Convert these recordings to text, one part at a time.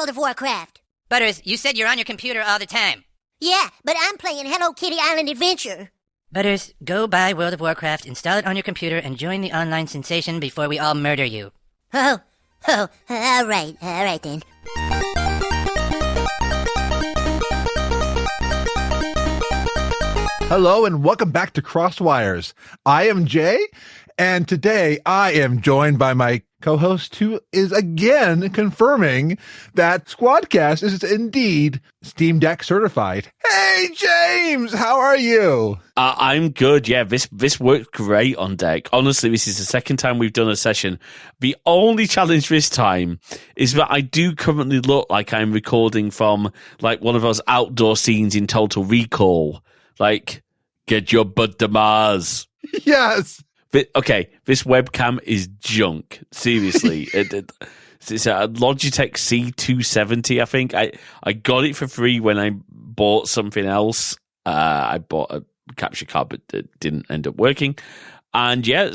World of Warcraft. Butters, you said you're on your computer all the time. Yeah, but I'm playing Hello Kitty Island Adventure. Butters, go buy World of Warcraft, install it on your computer, and join the online sensation before we all murder you. Oh, all right then. Hello and welcome back to Crosswires. I am Jay, and today I am joined by my co-host who is again confirming that Squadcast is indeed Steam Deck certified. Hey James, how are you? I'm good. Yeah, this worked great on deck. Honestly, this is the second time we've done a session. The only challenge this time is that I do currently look like I'm recording from like one of those outdoor scenes in Total Recall. Like, get your butt to Mars. Yes. Okay, this webcam is junk. Seriously. It's a Logitech C 270, I think. I got it for free when I bought something else. I bought a capture card, but it didn't end up working. And yeah,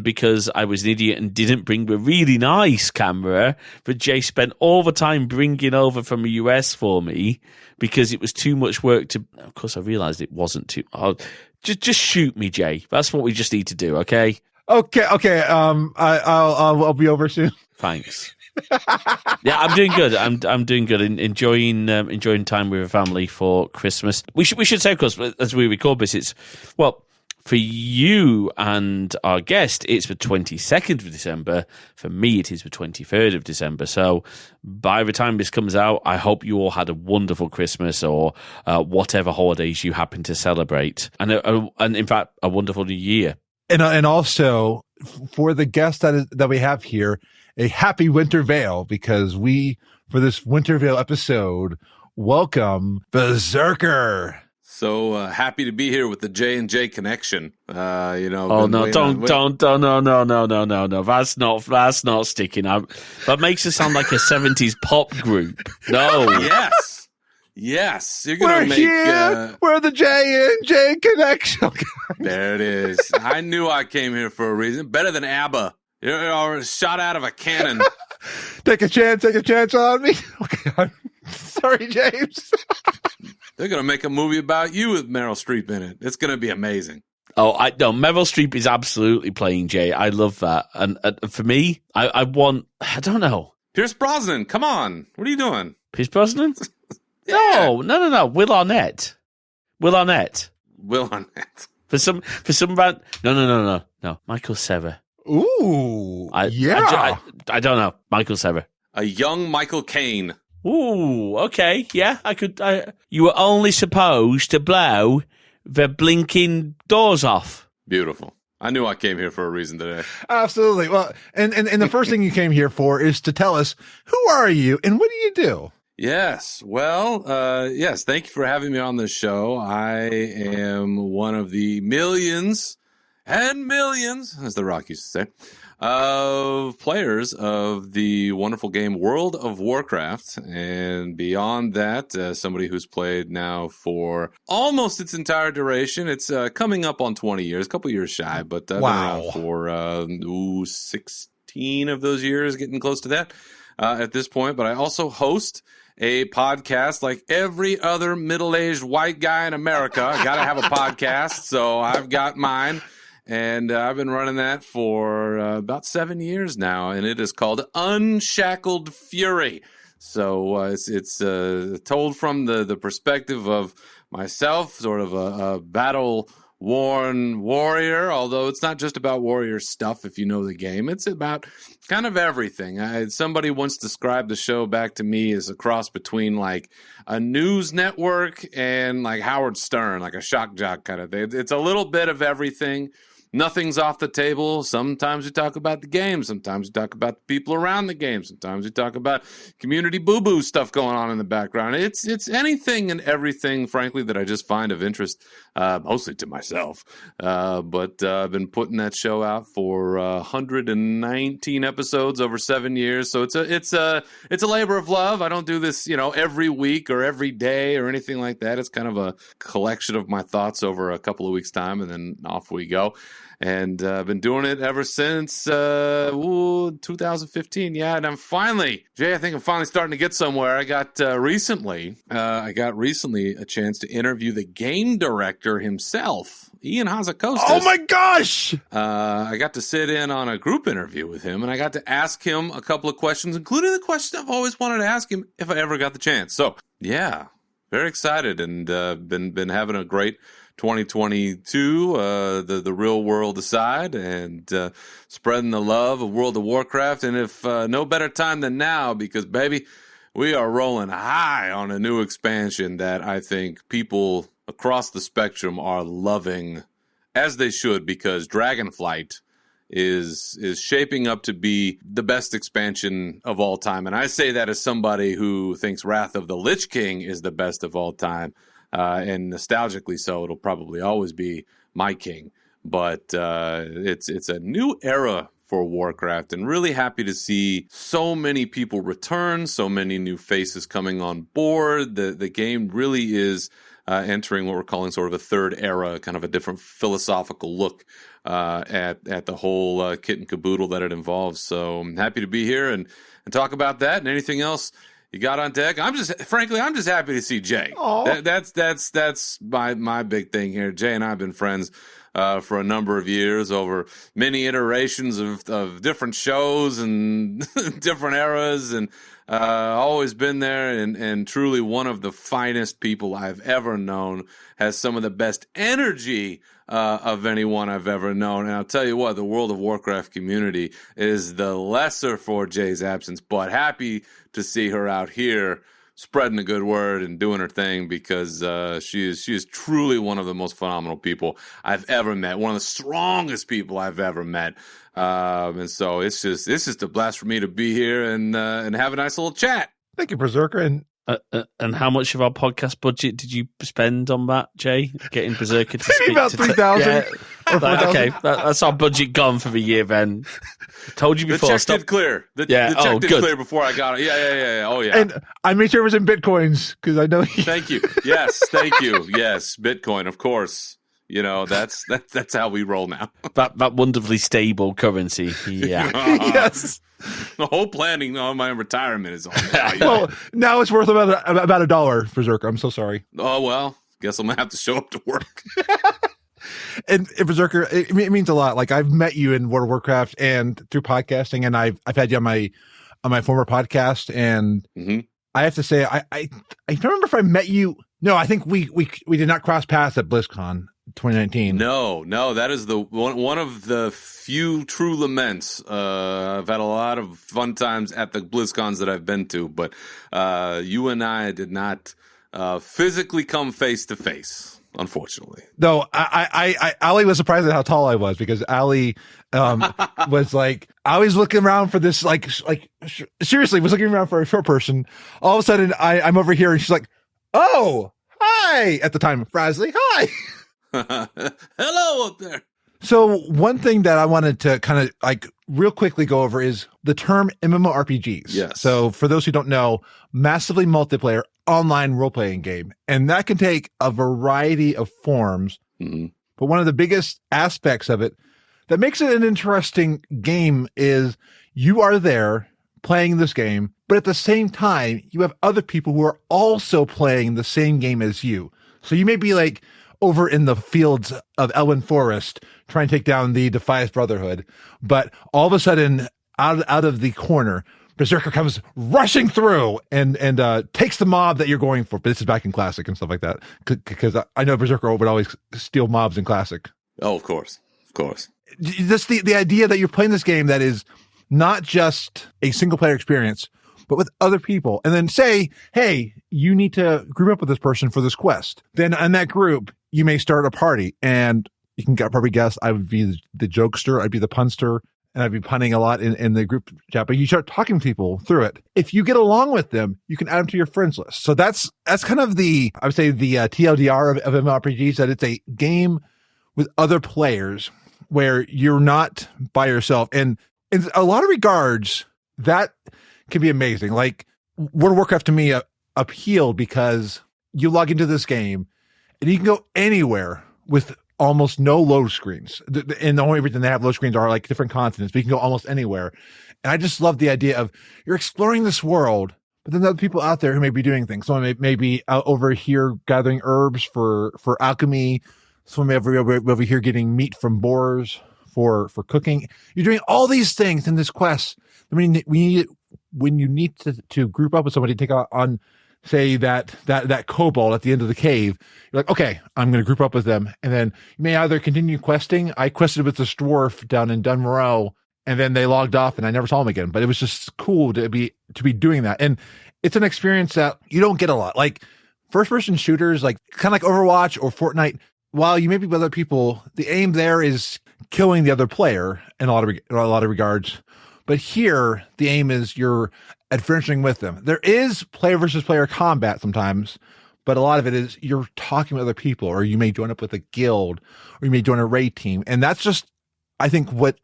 because I was an idiot and didn't bring the really nice camera that Jay spent all the time bringing over from the US for me because it was too much work to. Of course, I realized it wasn't too. Just shoot me, Jay. That's what we just need to do. Okay. Okay. I'll be over soon. Thanks. Yeah, I'm doing good. I'm doing good. Enjoying time with the family for Christmas. We should say, of course, as we record this, for you and our guest, it's the 22nd of December. For me, it is the 23rd of December. So by the time this comes out, I hope you all had a wonderful Christmas or whatever holidays you happen to celebrate. And in fact, a wonderful new year. And also, for the guest that we have here, a happy Winter Vale, because for this Winter Vale episode, welcome Bezerker. So happy to be here with the J&J connection. Oh no! Don't! No! That's not sticking. That makes it sound like a 70s pop group. No. Yes. You're gonna make. We're the J&J connection. There it is. I knew I came here for a reason. Better than ABBA. You're shot out of a cannon. Take a chance on me. Okay, I'm sorry, James. They're going to make a movie about you with Meryl Streep in it. It's going to be amazing. Oh, Meryl Streep is absolutely playing Jay. I love that. And for me, I don't know. Pierce Brosnan, come on. What are you doing? Pierce Brosnan? Yeah. No. Will Arnett. For some round. No. Michael Cera. Ooh. I don't know. Michael Cera. A young Michael Caine. Ooh, okay, yeah, I could. You were only supposed to blow the blinking doors off. Beautiful. I knew I came here for a reason today. Absolutely. Well, and the first thing you came here for is to tell us, who are you and what do you do? Yes. Well, yes, thank you for having me on this show. I am one of the millions and millions, as The Rock used to say, of players of the wonderful game World of Warcraft. And beyond that, somebody who's played now for almost its entire duration. It's coming up on 20 years, a couple years shy, but I've been around for 16 of those years, getting close to that at this point. But I also host a podcast like every other middle-aged white guy in America. I got to have a podcast, so I've got mine. And I've been running that for about 7 years now, and it is called Unshackled Fury. So it's told from the perspective of myself, sort of a battle-worn warrior, although it's not just about warrior stuff if you know the game. It's about kind of everything. Somebody once described the show back to me as a cross between like a news network and like Howard Stern, like a shock jock kind of thing. It's a little bit of everything. Nothing's off the table. Sometimes we talk about the game. Sometimes we talk about the people around the game. Sometimes we talk about community boo-boo stuff going on in the background. It's anything and everything, frankly, that I just find of interest, mostly to myself. But I've been putting that show out for 119 episodes over 7 years. So it's a labor of love. I don't do this, every week or every day or anything like that. It's kind of a collection of my thoughts over a couple of weeks' time, and then off we go. And I've been doing it ever since 2015. Yeah, and I'm finally, Jay, I think I'm finally starting to get somewhere. I got recently a chance to interview the game director himself, Ian Hazzakostas. Oh my gosh! I got to sit in on a group interview with him, and I got to ask him a couple of questions, including the question I've always wanted to ask him if I ever got the chance. So, yeah, very excited, and been having a great 2022, the real world aside, and spreading the love of World of Warcraft. And if no better time than now, because, baby, we are rolling high on a new expansion that I think people across the spectrum are loving, as they should, because Dragonflight is shaping up to be the best expansion of all time. And I say that as somebody who thinks Wrath of the Lich King is the best of all time. And nostalgically so, it'll probably always be my king. But it's a new era for Warcraft, and really happy to see so many people return, so many new faces coming on board. The game really is entering what we're calling sort of a third era, kind of a different philosophical look at the whole kit and caboodle that it involves. So I'm happy to be here and talk about that and anything else you got on deck. I'm just happy to see Jay. That's my big thing here. Jay and I have been friends for a number of years over many iterations of different shows and different eras, and always been there, and truly one of the finest people I've ever known. Has some of the best energy of anyone I've ever known. And I'll tell you what, the World of Warcraft community is the lesser for Jay's absence, but happy to see her out here spreading a good word and doing her thing, because she is truly one of the most phenomenal people I've ever met, one of the strongest people I've ever met. And so it's just a blast for me to be here and have a nice little chat. Thank you, Berserker. And how much of our podcast budget did you spend on that, Jay? Getting Berserker to speak about 3,000. Yeah. Okay, that's our budget gone for the year, Ben. Told you before. The check did clear. The check did clear before I got it. Yeah. Oh, yeah. And I made sure it was in Bitcoins, because I know Thank you. Yes, thank you. Yes, Bitcoin, of course. You know, that's how we roll now. That wonderfully stable currency. Yeah. Yes. The whole planning on my retirement is on. Well, now it's worth about $1, Berserker. I'm so sorry. Oh, well, guess I'm going to have to show up to work. And Berserker, it means a lot. Like, I've met you in World of Warcraft and through podcasting, and I've had you on my former podcast, and I have to say, I don't remember if I met you. No, I think we did not cross paths at BlizzCon 2019. No, that is the one of the few true laments. I've had a lot of fun times at the BlizzCons that I've been to, but you and I did not physically come face to face, unfortunately. No, Ali was surprised at how tall I was, because Ali was like, I was looking around for this, like seriously, was looking around for a short person. All of a sudden, I'm over here, and she's like, "Oh, hi!" At the time, Frasley, hi. Hello up there. So one thing that I wanted to kind of like real quickly go over is the term MMORPGs. Yes. So for those who don't know, massively multiplayer online role-playing game. And that can take a variety of forms. Mm-hmm. But one of the biggest aspects of it that makes it an interesting game is you are there playing this game, but at the same time, you have other people who are also playing the same game as you. So you may be like over in the fields of Elwyn Forest trying to take down the Defias Brotherhood, but all of a sudden, out of the corner, Berserker comes rushing through and takes the mob that you're going for. But this is back in Classic and stuff like that, because I know Berserker would always steal mobs in Classic. Oh, of course. Just the idea that you're playing this game that is not just a single player experience, but with other people, and then say, hey, you need to group up with this person for this quest. Then in that group, you may start a party, and you can probably guess I would be the jokester, I'd be the punster, and I'd be punning a lot in the group chat, but you start talking to people through it. If you get along with them, you can add them to your friends list. So that's kind of I would say the TLDR of MMORPGs, that it's a game with other players where you're not by yourself. And in a lot of regards, that can be amazing. Like World of Warcraft to me appealed because you log into this game and you can go anywhere with almost no load screens. And the only reason they have load screens are like different continents, but you can go almost anywhere. And I just love the idea of you're exploring this world, but then there are people out there who may be doing things. Someone may be out over here gathering herbs for alchemy. Someone may be over here getting meat from boars for cooking. You're doing all these things in this quest. I mean, when you need to group up with somebody, take on, say, that kobold at the end of the cave, you're like, okay, I'm going to group up with them. And then you may either continue questing. I quested with this dwarf down in Dunmoreau, and then they logged off and I never saw them again. But it was just cool to be doing that. And it's an experience that you don't get a lot. Like first person shooters, like kind of like Overwatch or Fortnite, while you may be with other people, the aim there is killing the other player in a lot of regards. But here, the aim is you're adventuring with them. There is player versus player combat sometimes, but a lot of it is you're talking with other people, or you may join up with a guild, or you may join a raid team. And that's just, I think, what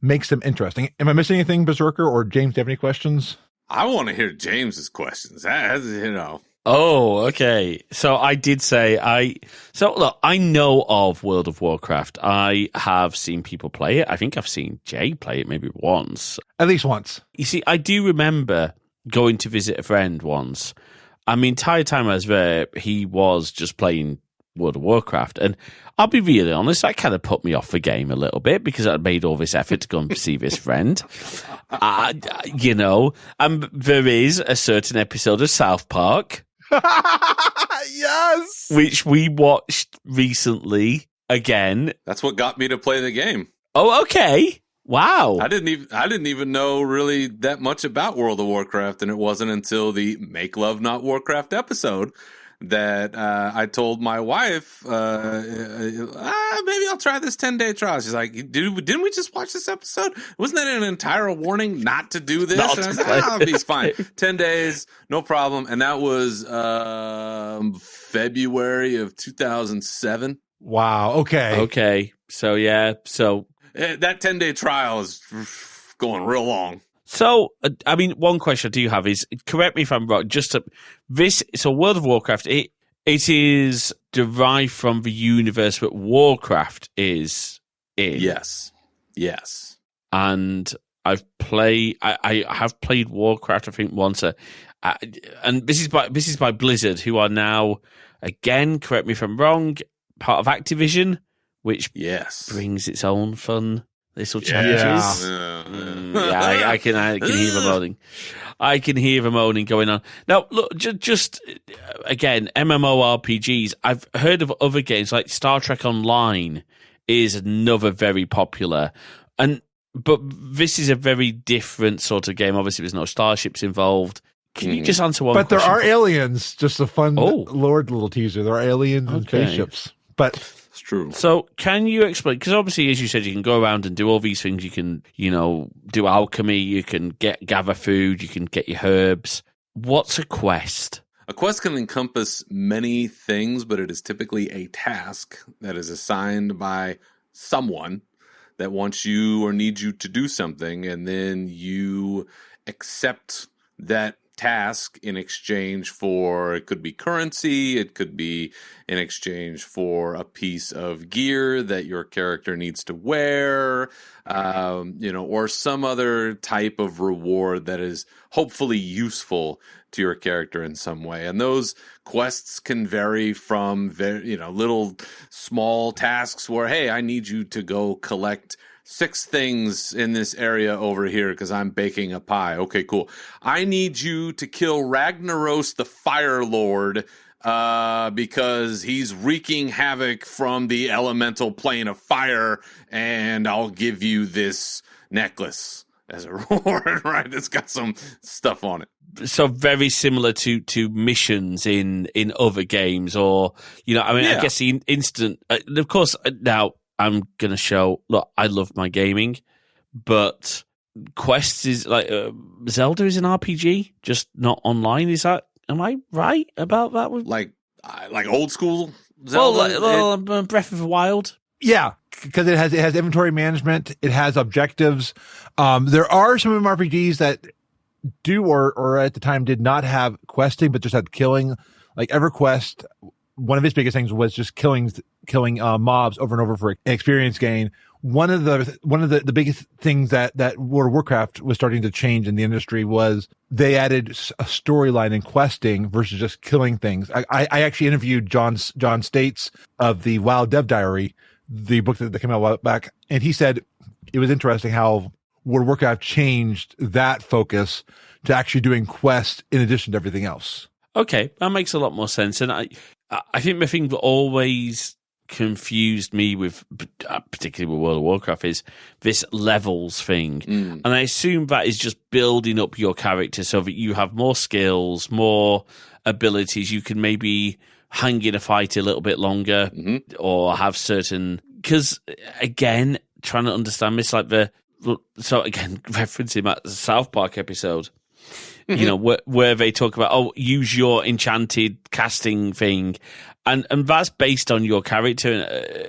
makes them interesting. Am I missing anything, Berserker, or James, do you have any questions? I want to hear James's questions. Oh, okay. So I did say look, I know of World of Warcraft. I have seen people play it. I think I've seen Jay play it maybe once. At least once. You see, I do remember going to visit a friend once. And the entire time I was there, he was just playing World of Warcraft. And I'll be really honest, that kind of put me off the game a little bit because I'd made all this effort to go and see this friend. And there is a certain episode of South Park. Yes, which we watched recently again. That's what got me to play the game. Oh, okay. Wow. I didn't even know really that much about World of Warcraft, and it wasn't until the Make Love Not Warcraft episode that I told my wife, maybe I'll try this 10-day trial. She's like, didn't we just watch this episode? Wasn't that an entire warning not to do this? And I was like, he's fine. 10 days, no problem. And that was February of 2007. Wow. Okay. So, yeah. So that 10-day trial is going real long. So, I mean, one question I do have is, correct me if I'm wrong, so World of Warcraft, it is derived from the universe that Warcraft is in. Yes. And I have played Warcraft, I think, once. And this is by Blizzard, who are now, again, correct me if I'm wrong, part of Activision, which brings its own fun little challenges. I can hear the moaning. I can hear the moaning going on. Now, look, just again, MMORPGs. I've heard of other games like Star Trek Online is another very popular, but this is a very different sort of game. Obviously, there's no starships involved. Can you just answer one question? But there are aliens. Just a fun Lord little teaser. There are aliens and spaceships. But it's true. So can you explain, because obviously, as you said, you can go around and do all these things. You can, do alchemy, you can gather food, you can get your herbs. What's a quest? A quest can encompass many things, but it is typically a task that is assigned by someone that wants you or needs you to do something, and then you accept that task in exchange for, it could be currency, it could be in exchange for a piece of gear that your character needs to wear, or some other type of reward that is hopefully useful to your character in some way. And those quests can vary from little small tasks where, hey, I need you to go collect 6 things in this area over here because I'm baking a pie. Okay, cool. I need you to kill Ragnaros the Fire Lord because he's wreaking havoc from the elemental plane of fire, and I'll give you this necklace as a reward, right? It's got some stuff on it. So very similar to missions in other games, or, I guess the instant, of course, now, I'm going to show, look, I love my gaming, but quests is like, Zelda is an RPG, just not online. Am I right about that one? Like old school Zelda? Well, Breath of the Wild. Yeah, because it has inventory management, it has objectives. There are some MMORPGs that do or at the time did not have questing, but just had killing. Like EverQuest, one of its biggest things was just killing killing mobs over and over for experience gain. One of the biggest things that World of Warcraft was starting to change in the industry was they added a storyline in questing versus just killing things. I actually interviewed John States of the WoW Dev Diary, the book that came out a while back, and he said it was interesting how World of Warcraft changed that focus to actually doing quests in addition to everything else. Okay, that makes a lot more sense. And I think the thing that always confused me with, particularly with World of Warcraft, is this levels thing. And I assume that is just building up your character so that you have more skills, more abilities. You can maybe hang in a fight a little bit longer or have certain... Because, again, trying to understand this, like so again, referencing that South Park episode, you know, where they talk about, use your enchanted casting thing. And that's based on your character.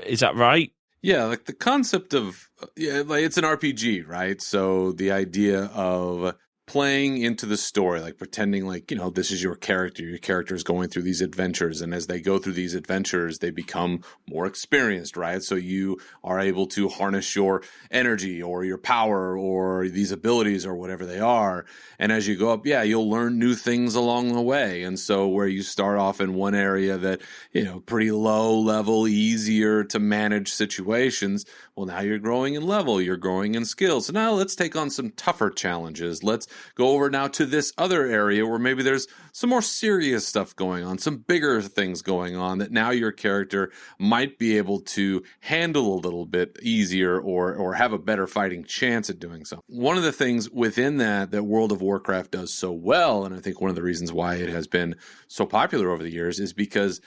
Is that right? Yeah, like the concept of, like it's an RPG, right? So the idea of playing into the story, like pretending like, you know, this is your character is going through these adventures, and as they go through these adventures they become more experienced, right? So you are able to harness your energy or your power or these abilities or whatever they are, and as you go up, you'll learn new things along the way. And so where you start off in one area that, you know, pretty low level, easier to manage situations, well, now you're growing in level, you're growing in skills. So now let's take on some tougher challenges. Let's go over now to this other area where maybe there's some more serious stuff going on, some bigger things going on that now your character might be able to handle a little bit easier or have a better fighting chance at doing so. One of the things within that World of Warcraft does so well, and I think one of the reasons why it has been so popular over the years, is because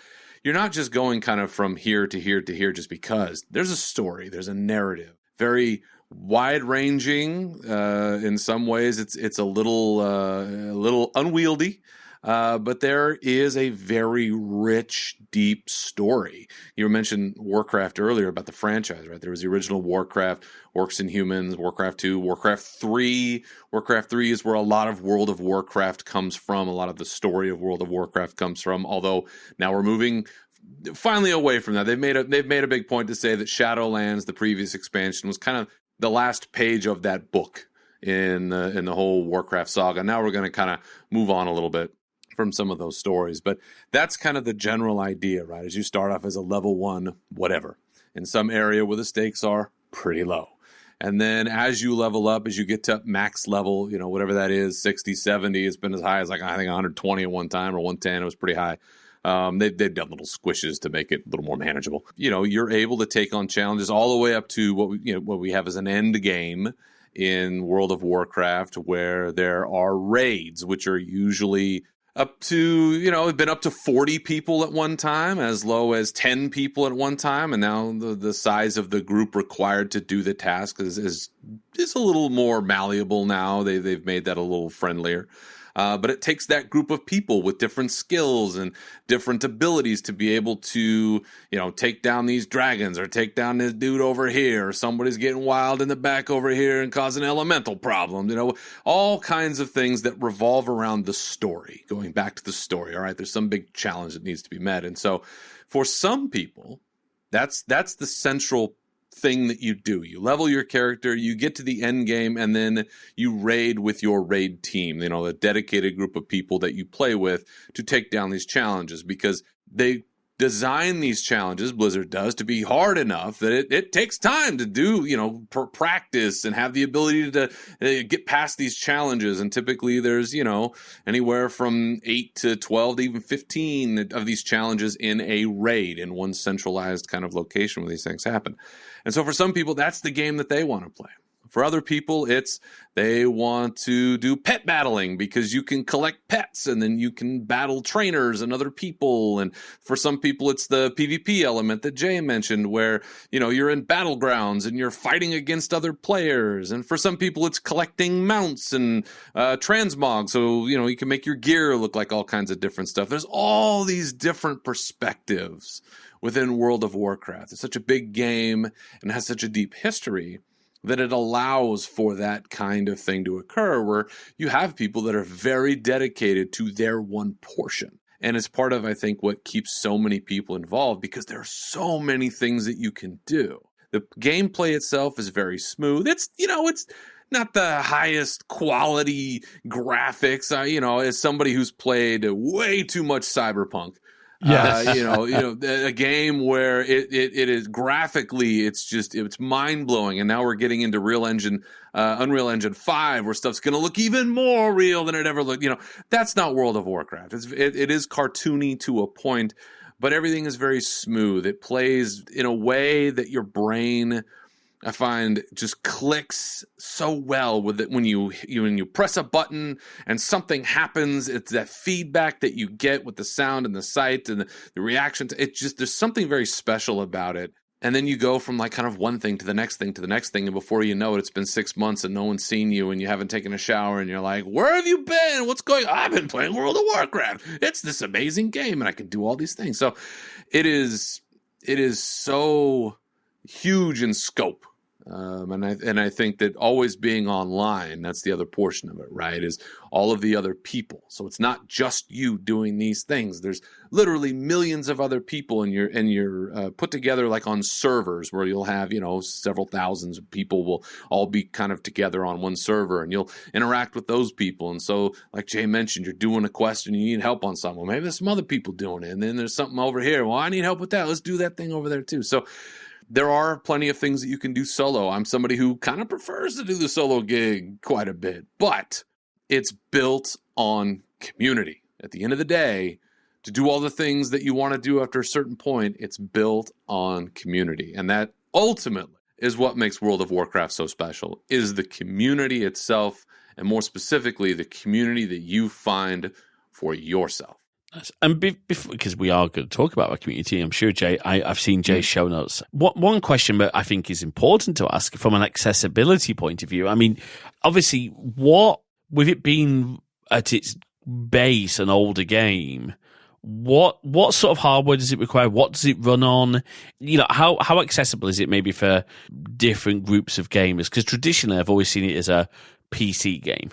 you're not just going kind of from here to here to here just because. There's a story, there's a narrative, very wide-ranging. In some ways, it's a little unwieldy, but there is a very rich, deep story. You mentioned Warcraft earlier about the franchise, right? There was the original Warcraft, Orcs and Humans, Warcraft 2, Warcraft 3. Warcraft 3 is where a lot of World of Warcraft comes from. A lot of the story of World of Warcraft comes from, although now we're moving finally away from that. They've made a big point to say that Shadowlands, the previous expansion, was kind of the last page of that book in the whole Warcraft saga. Now we're going to kind of move on a little bit from some of those stories, but that's kind of the general idea, right? As you start off as a level 1 whatever in some area where the stakes are pretty low, and then as you level up, as you get to max level, you know, whatever that is, 60, 70, it's been as high as like I think 120 at one time, or 110. It was pretty high. They've done little squishes to make it a little more manageable. You know, you're able to take on challenges all the way up to what we have as an end game in World of Warcraft, where there are raids, which are usually up to, it's been up to 40 people at one time, as low as 10 people at one time. And now the size of the group required to do the task is a little more malleable now. They've made that a little friendlier. But it takes that group of people with different skills and different abilities to be able to, take down these dragons or take down this dude over here, or somebody's getting wild in the back over here and causing elemental problems, all kinds of things that revolve around the story, going back to the story. All right, there's some big challenge that needs to be met. And so for some people, that's the central thing that you do. You level your character, you get to the end game, and then you raid with your raid team, a dedicated group of people that you play with to take down these challenges, because they design these challenges, Blizzard does, to be hard enough that it takes time to do, practice and have the ability to get past these challenges. And typically there's, anywhere from 8 to 12 to even 15 of these challenges in a raid, in one centralized kind of location where these things happen. And so for some people, that's the game that they want to play. For other people, they want to do pet battling, because you can collect pets and then you can battle trainers and other people. And for some people, it's the PvP element that Jay mentioned, where, you're in battlegrounds and you're fighting against other players. And for some people, it's collecting mounts and transmog. So, you can make your gear look like all kinds of different stuff. There's all these different perspectives within World of Warcraft. It's such a big game and has such a deep history that it allows for that kind of thing to occur, where you have people that are very dedicated to their one portion. And it's part of, I think, what keeps so many people involved, because there are so many things that you can do. The gameplay itself is very smooth. It's not the highest quality graphics. As somebody who's played way too much Cyberpunk, Yes. a game where it is graphically, it's mind blowing. And now we're getting into Unreal Engine 5, where stuff's going to look even more real than it ever looked. That's not World of Warcraft. It is cartoony to a point, but everything is very smooth. It plays in a way that your brain, I find, just clicks so well with it. When you press a button and something happens, it's that feedback that you get with the sound and the sight and the reaction to it. There's something very special about it. And then you go from like kind of one thing to the next thing to the next thing, and before you know it, it's been 6 months and no one's seen you, and you haven't taken a shower, and you're like, "Where have you been? What's going on?" "I've been playing World of Warcraft. It's this amazing game, and I can do all these things." So it is so huge in scope. And I think that always being online, that's the other portion of it, right? Is all of the other people. So it's not just you doing these things. There's literally millions of other people, and you're put together like on servers where you'll have, several thousands of people will all be kind of together on one server, and you'll interact with those people. And so, like Jay mentioned, you're doing a quest and you need help on something. Well, maybe there's some other people doing it, and then there's something over here. Well, I need help with that. Let's do that thing over there too. So there are plenty of things that you can do solo. I'm somebody who kind of prefers to do the solo gig quite a bit, but it's built on community. At the end of the day, to do all the things that you want to do after a certain point, it's built on community. And that ultimately is what makes World of Warcraft so special, is the community itself, and more specifically, the community that you find for yourself. And because we are going to talk about our community, I'm sure Jay, I've seen Jay's show notes. One question that I think is important to ask from an accessibility point of view. I mean, obviously, with it being at its base an older game, what sort of hardware does it require? What does it run on? How accessible is it maybe for different groups of gamers? Because traditionally, I've always seen it as a PC game.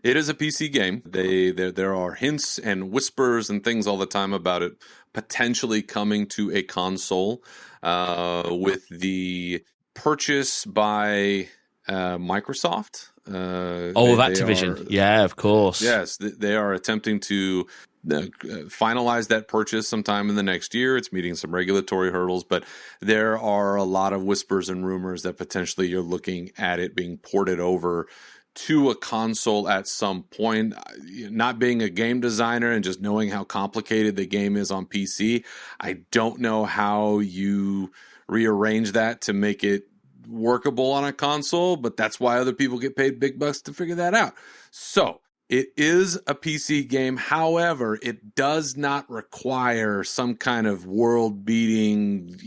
It is a PC game. There are hints and whispers and things all the time about it potentially coming to a console with the purchase by Microsoft. Activision. Yeah, of course. Yes, they are attempting to finalize that purchase sometime in the next year. It's meeting some regulatory hurdles, but there are a lot of whispers and rumors that potentially you're looking at it being ported over to a console at some point. Not being a game designer and just knowing how complicated the game is on PC, I don't know how you rearrange that to make it workable on a console, but that's why other people get paid big bucks to figure that out. So it is a PC game. However, it does not require some kind of world-beating,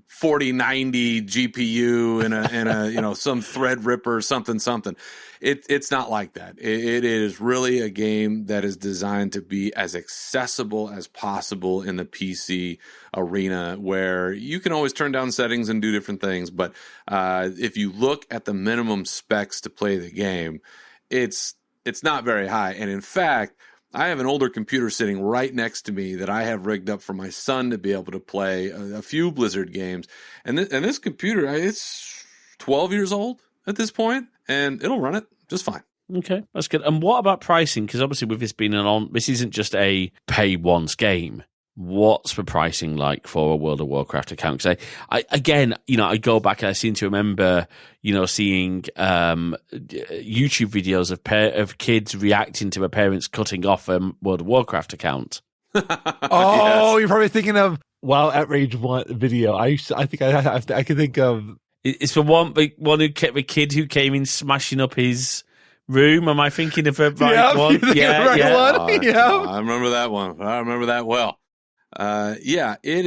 4090 GPU and a some Threadripper something. It's not like that. It is really a game that is designed to be as accessible as possible in the PC arena, where you can always turn down settings and do different things. But if you look at the minimum specs to play the game, it's not very high. And in fact, I have an older computer sitting right next to me that I have rigged up for my son to be able to play a few Blizzard games. And this computer, it's 12 years old at this point, and it'll run it just fine. Okay, that's good. And what about pricing? Because obviously with this being this isn't just a pay once game. What's the pricing like for a World of Warcraft account? Because I go back and I seem to remember, seeing YouTube videos of kids reacting to their parents cutting off a World of Warcraft account. Yes. You're probably thinking of Outrage video. I can think of. It's the one who kept the kid who came in smashing up his room. Am I thinking of the right one? Yeah. I remember that one. I remember that well. It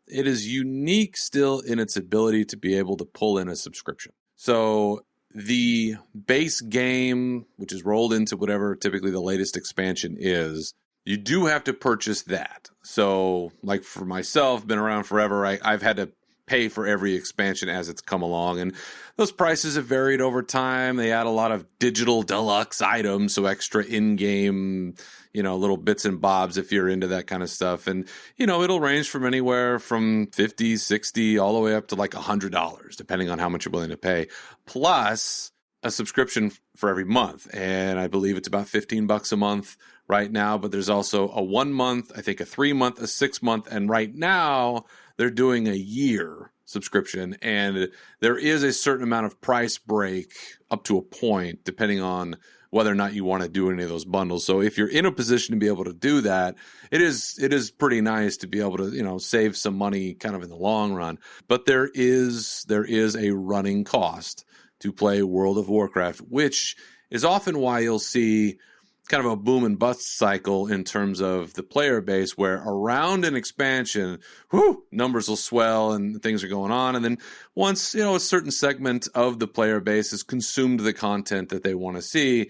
is unique still in its ability to be able to pull in a subscription. So the base game, which is rolled into whatever typically the latest expansion is, you do have to purchase that. So like for myself, been around forever, I've had to pay for every expansion as it's come along. And those prices have varied over time. They add a lot of digital deluxe items, so extra in-game, little bits and bobs if you're into that kind of stuff. And, it'll range from anywhere from $50, $60, all the way up to like $100, depending on how much you're willing to pay. Plus a subscription for every month. And I believe it's about $15 a month right now, but there's also a 1 month, I think a 3 month, a 6 month, and right now they're doing a year subscription, and there is a certain amount of price break up to a point, depending on whether or not you want to do any of those bundles. So if you're in a position to be able to do that, it is pretty nice to be able to, save some money kind of in the long run. But there is a running cost to play World of Warcraft, which is often why you'll see kind of a boom and bust cycle in terms of the player base, where around an expansion, numbers will swell and things are going on. And then once, a certain segment of the player base has consumed the content that they want to see,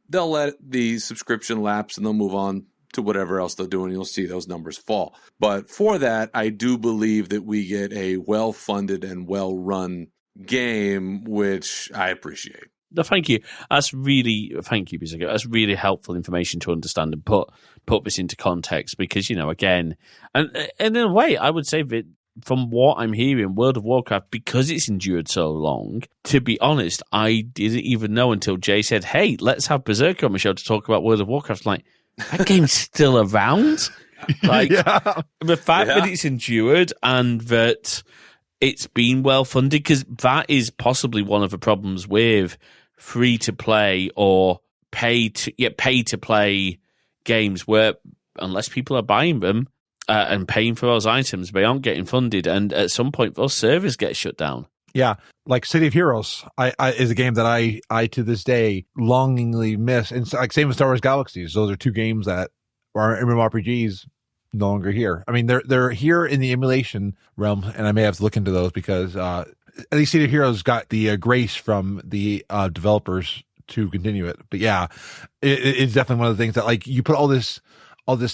they'll let the subscription lapse and they'll move on to whatever else they're doing. You'll see those numbers fall. But for that, I do believe that we get a well-funded and well-run game, which I appreciate. Thank you. Thank you, Bezerker. That's really helpful information to understand and put this into context, because, again, and in a way, I would say that from what I'm hearing, World of Warcraft, because it's endured so long, to be honest, I didn't even know until Jay said, hey, let's have Bezerker on the show to talk about World of Warcraft. Like, that game's still around? Like, the fact that it's endured and that it's been well funded, because that is possibly one of the problems with free to play or pay to play games, where unless people are buying them and paying for those items, they aren't getting funded, and at some point those servers get shut down. Yeah, like City of Heroes is a game that I to this day longingly miss, and like same with Star Wars Galaxies. Those are two games that are MMORPGs. No longer here. I mean, they're here in the emulation realm, and I may have to look into those because at least City of Heroes got the grace from the developers to continue it. But yeah, it's definitely one of the things that, like, you put all this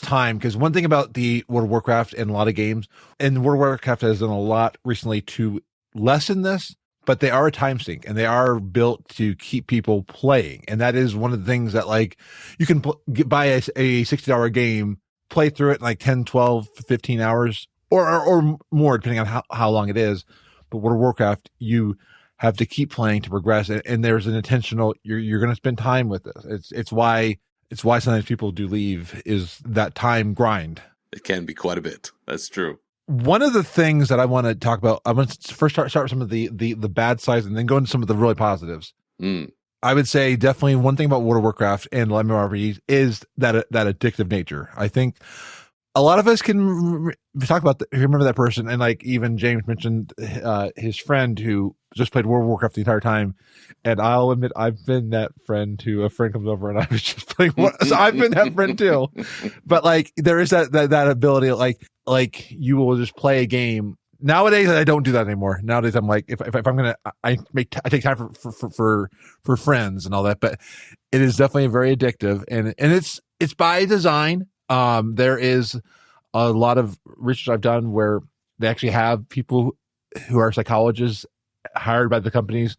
time, because one thing about the World of Warcraft and a lot of games, and World of Warcraft has done a lot recently to lessen this, but they are a time sink and they are built to keep people playing, and that is one of the things that, like, you can buy a $60 game, play through it in like 10, 12, 15 hours or more, depending on how long it is. But World of Warcraft, you have to keep playing to progress. And there's an intentional, you're going to spend time with this. It's why sometimes people do leave, is that time grind. It can be quite a bit. That's true. One of the things that I want to talk about, I want to first start with some of the bad sides and then go into some of the really positives. I would say definitely one thing about World of Warcraft and MMORPGs is that addictive nature. I think a lot of us can talk about remember that person, and like even James mentioned his friend who just played World of Warcraft the entire time. And I'll admit, I've been that friend who a friend comes over and I was just playing. So I've been that friend too. But like there is that ability, like you will just play a game. Nowadays, I don't do that anymore. Nowadays, I'm like, if I'm gonna, I take time for friends and all that. But it is definitely very addictive, and it's by design. There is a lot of research I've done where they actually have people who are psychologists hired by the companies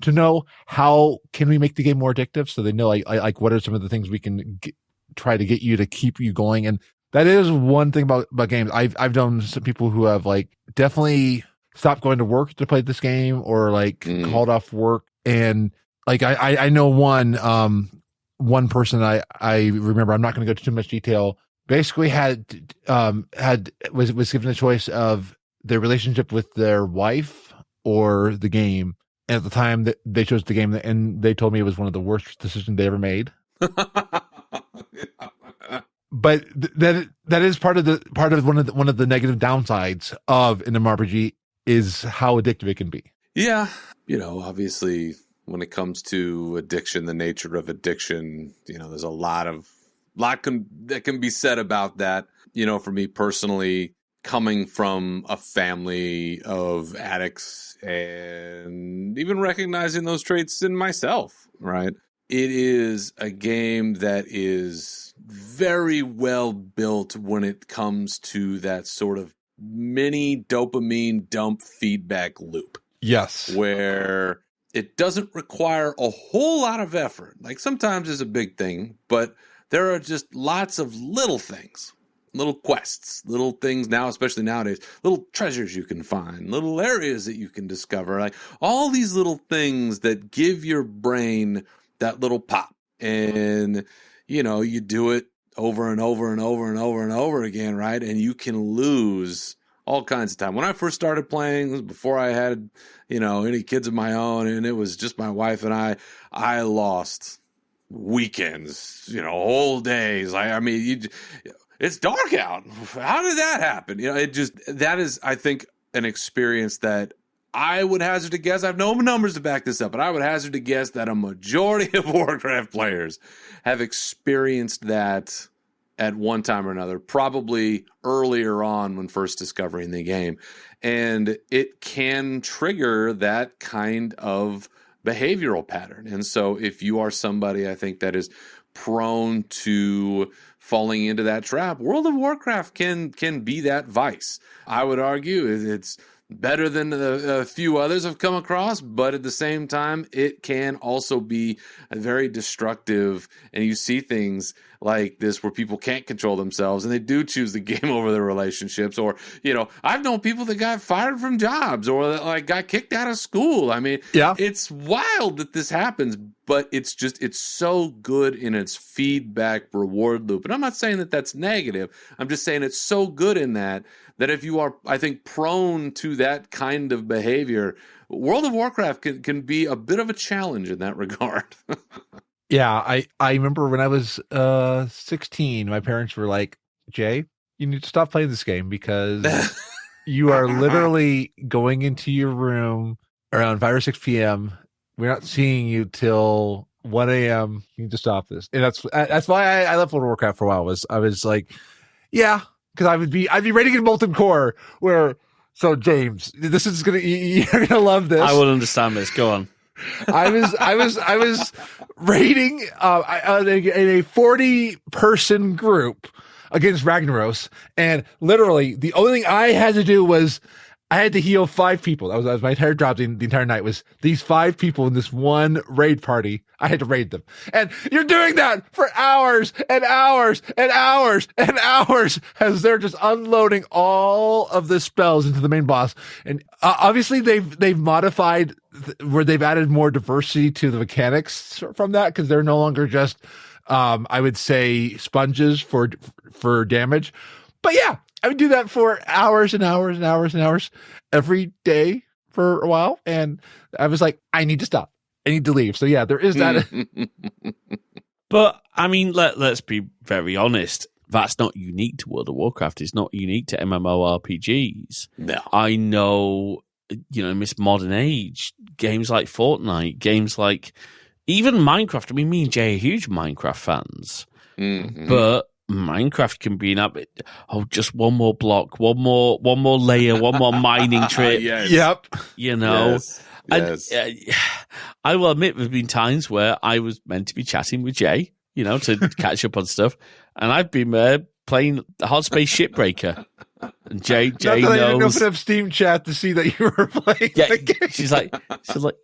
to know how can we make the game more addictive, so they know like what are some of the things we can try to get you to keep you going. And that is one thing about games. I've known some people who have like definitely stopped going to work to play this game, or like called off work. And like I know one person I remember, I'm not going to go into too much detail, basically was given the choice of their relationship with their wife or the game. And at the time that they chose the game, and they told me it was one of the worst decisions they ever made. But that is part of one of the negative downsides of an MMORPG, is how addictive it can be. Yeah, obviously when it comes to addiction, the nature of addiction, there's a lot that can be said about that. For me personally, coming from a family of addicts and even recognizing those traits in myself, right? It is a game that is very well built when it comes to that sort of mini dopamine dump feedback loop. Yes. Where it doesn't require a whole lot of effort. Like sometimes it's a big thing, but there are just lots of little things, little quests, little things now, especially nowadays, little treasures you can find, little areas that you can discover, like all these little things that give your brain that little pop. And, you know, you do it over and over and over and over and over again, right? And you can lose all kinds of time. When I first started playing, it was before I had, you know, any kids of my own, and it was just my wife and I lost weekends, you know, whole days. I mean, it's dark out. How did that happen? You know, that is, I think, an experience that I would hazard to guess, I have no numbers to back this up, but I would hazard to guess that a majority of Warcraft players have experienced that at one time or another, probably earlier on when first discovering the game. And it can trigger that kind of behavioral pattern. And so if you are somebody, I think, that is prone to falling into that trap, World of Warcraft can be that vice. I would argue it's better than a few others have come across, but at the same time, it can also be very destructive. And you see things like this where people can't control themselves and they do choose the game over their relationships. Or, you know, I've known people that got fired from jobs or that, like, got kicked out of school. I mean, It's wild that this happens, but it's so good in its feedback reward loop. And I'm not saying that that's negative. I'm just saying it's so good in that if you are, I think, prone to that kind of behavior, World of Warcraft can be a bit of a challenge in that regard. Yeah, I remember when I was 16, my parents were like, Jay, you need to stop playing this game because you are literally going into your room around 5 or 6 p.m. We're not seeing you till 1 a.m. You need to stop this. And that's why I left World of Warcraft for a while. I was like, yeah, because I'd be raiding in Molten Core so James, this is you're gonna love this. I will understand this. Go on. I was raiding in a 40-person group against Ragnaros, and literally the only thing I had to do was I had to heal 5 people. That was my entire job the entire night, was these 5 people in this one raid party. I had to raid them. And you're doing that for hours and hours and hours and hours as they're just unloading all of the spells into the main boss. And obviously they've modified where they've added more diversity to the mechanics from that, because they're no longer just, I would say, sponges for damage. But yeah, I would do that for hours and hours and hours and hours every day for a while. And I was like, I need to stop. I need to leave. So yeah, there is that. But I mean, let's be very honest. That's not unique to World of Warcraft. It's not unique to MMORPGs. No. I know, you know, in this modern age, games like Fortnite, games like even Minecraft. I mean, me and Jay are huge Minecraft fans. Mm-hmm. But Minecraft can be just one more block, one more layer, one more mining trip. Yes. Yep. You know, Yes. I will admit there's been times where I was meant to be chatting with Jay, you know, to catch up on stuff, and I've been playing Hard Space Shipbreaker. And Jay Not that I didn't knows. open up Steam chat to see that you were playing the game. She's like,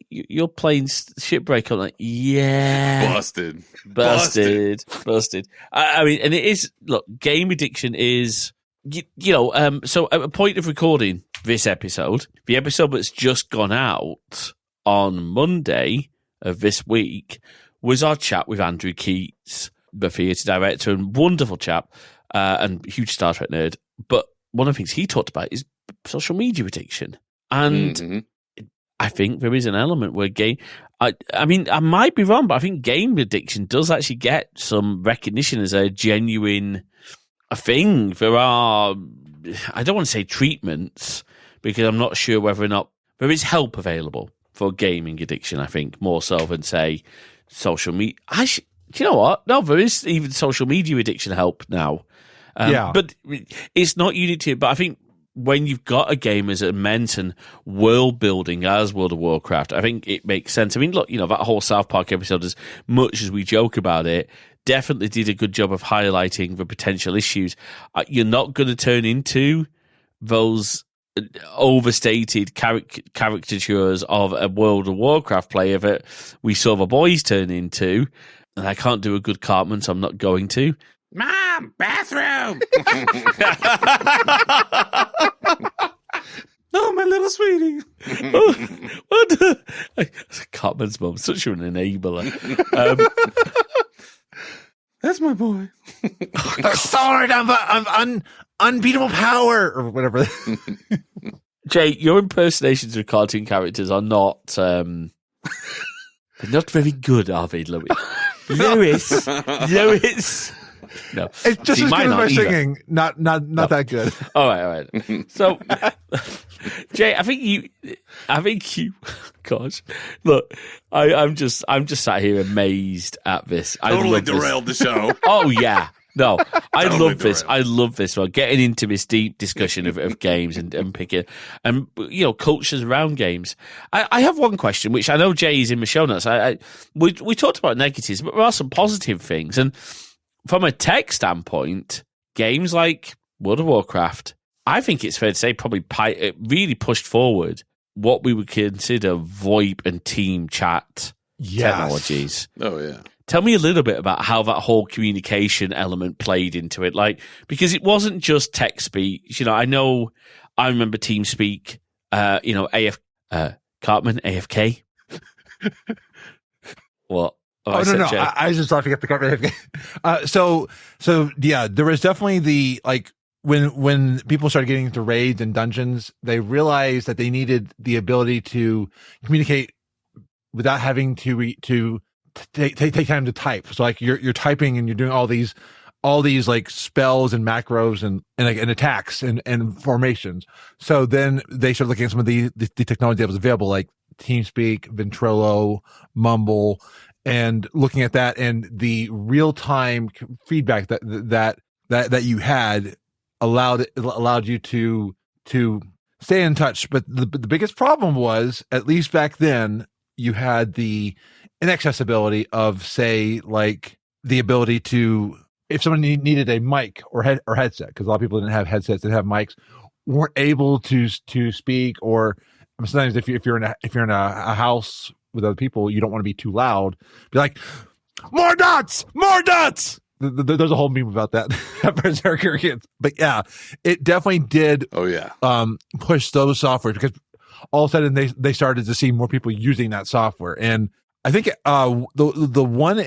you're playing Shipbreaker. I'm like, yeah. Busted. I mean, and it is, look, game addiction is, you know, so at the point of recording this episode, the episode that's just gone out on Monday of this week was our chat with Andrew Keats, the theatre director, and wonderful chap, and huge Star Trek nerd. But one of the things he talked about is social media addiction. And I think there is an element where I mean, I might be wrong, but I think game addiction does actually get some recognition as a genuine thing. There are, I don't want to say treatments, because I'm not sure whether or not there is help available for gaming addiction, I think, more so than, say, social media. You know what? No, there is even social media addiction help now. But it's not unique to it. But I think when you've got a game as immense and world building as World of Warcraft, I think it makes sense. I mean, look, you know, that whole South Park episode, as much as we joke about it, definitely did a good job of highlighting the potential issues. You're not going to turn into those overstated caricatures of a World of Warcraft player that we saw the boys turn into. And I can't do a good Cartman, so I'm not going to. Mom, bathroom! Oh, my little sweetie. Cartman's mum, such an enabler. That's my boy. Sword of unbeatable power, or whatever. Jay, your impersonations of cartoon characters are not they're not very good, are they, Louis? Lewis. No, It's just See, as mine good as my aren't either. singing. Not that good. All right. So, Jay, I think you. Gosh, look, I'm just sat here amazed at this. I Totally love this. derailed the show. Oh yeah, no, I Totally love this. derailed. I love this one. Getting into this deep discussion of games and picking and cultures around games. I have one question, which I know Jay is in the show notes. We talked about negatives, but there are some positive things. And from a tech standpoint, games like World of Warcraft, I think it's fair to say probably it really pushed forward what we would consider VoIP and team chat technologies. Oh, yeah. Tell me a little bit about how that whole communication element played into it. Because it wasn't just text speech. I remember TeamSpeak, Cartman, AFK. What? Oh, no. I just thought to get the Cartman. So yeah, there was definitely the, when people started getting into raids and dungeons, they realized that they needed the ability to communicate without having to take time to type. So you're typing and you're doing all these spells and macros and attacks and formations. So then they started looking at some of the technology that was available, like TeamSpeak, Ventrilo, Mumble, and looking at that and the real time feedback that you had allowed you to stay in touch. But the biggest problem was, at least back then, you had the inaccessibility of, say, the ability to, if someone needed a mic or headset, because a lot of people didn't have headsets, didn't have mics, weren't able to speak, or sometimes if you're in a house with other people, you don't want to be too loud. Be like, more dots. There's a whole meme about that. Berserker kids. But yeah, it definitely did. Oh, yeah. Push those software, because all of a sudden they started to see more people using that software. And I think the one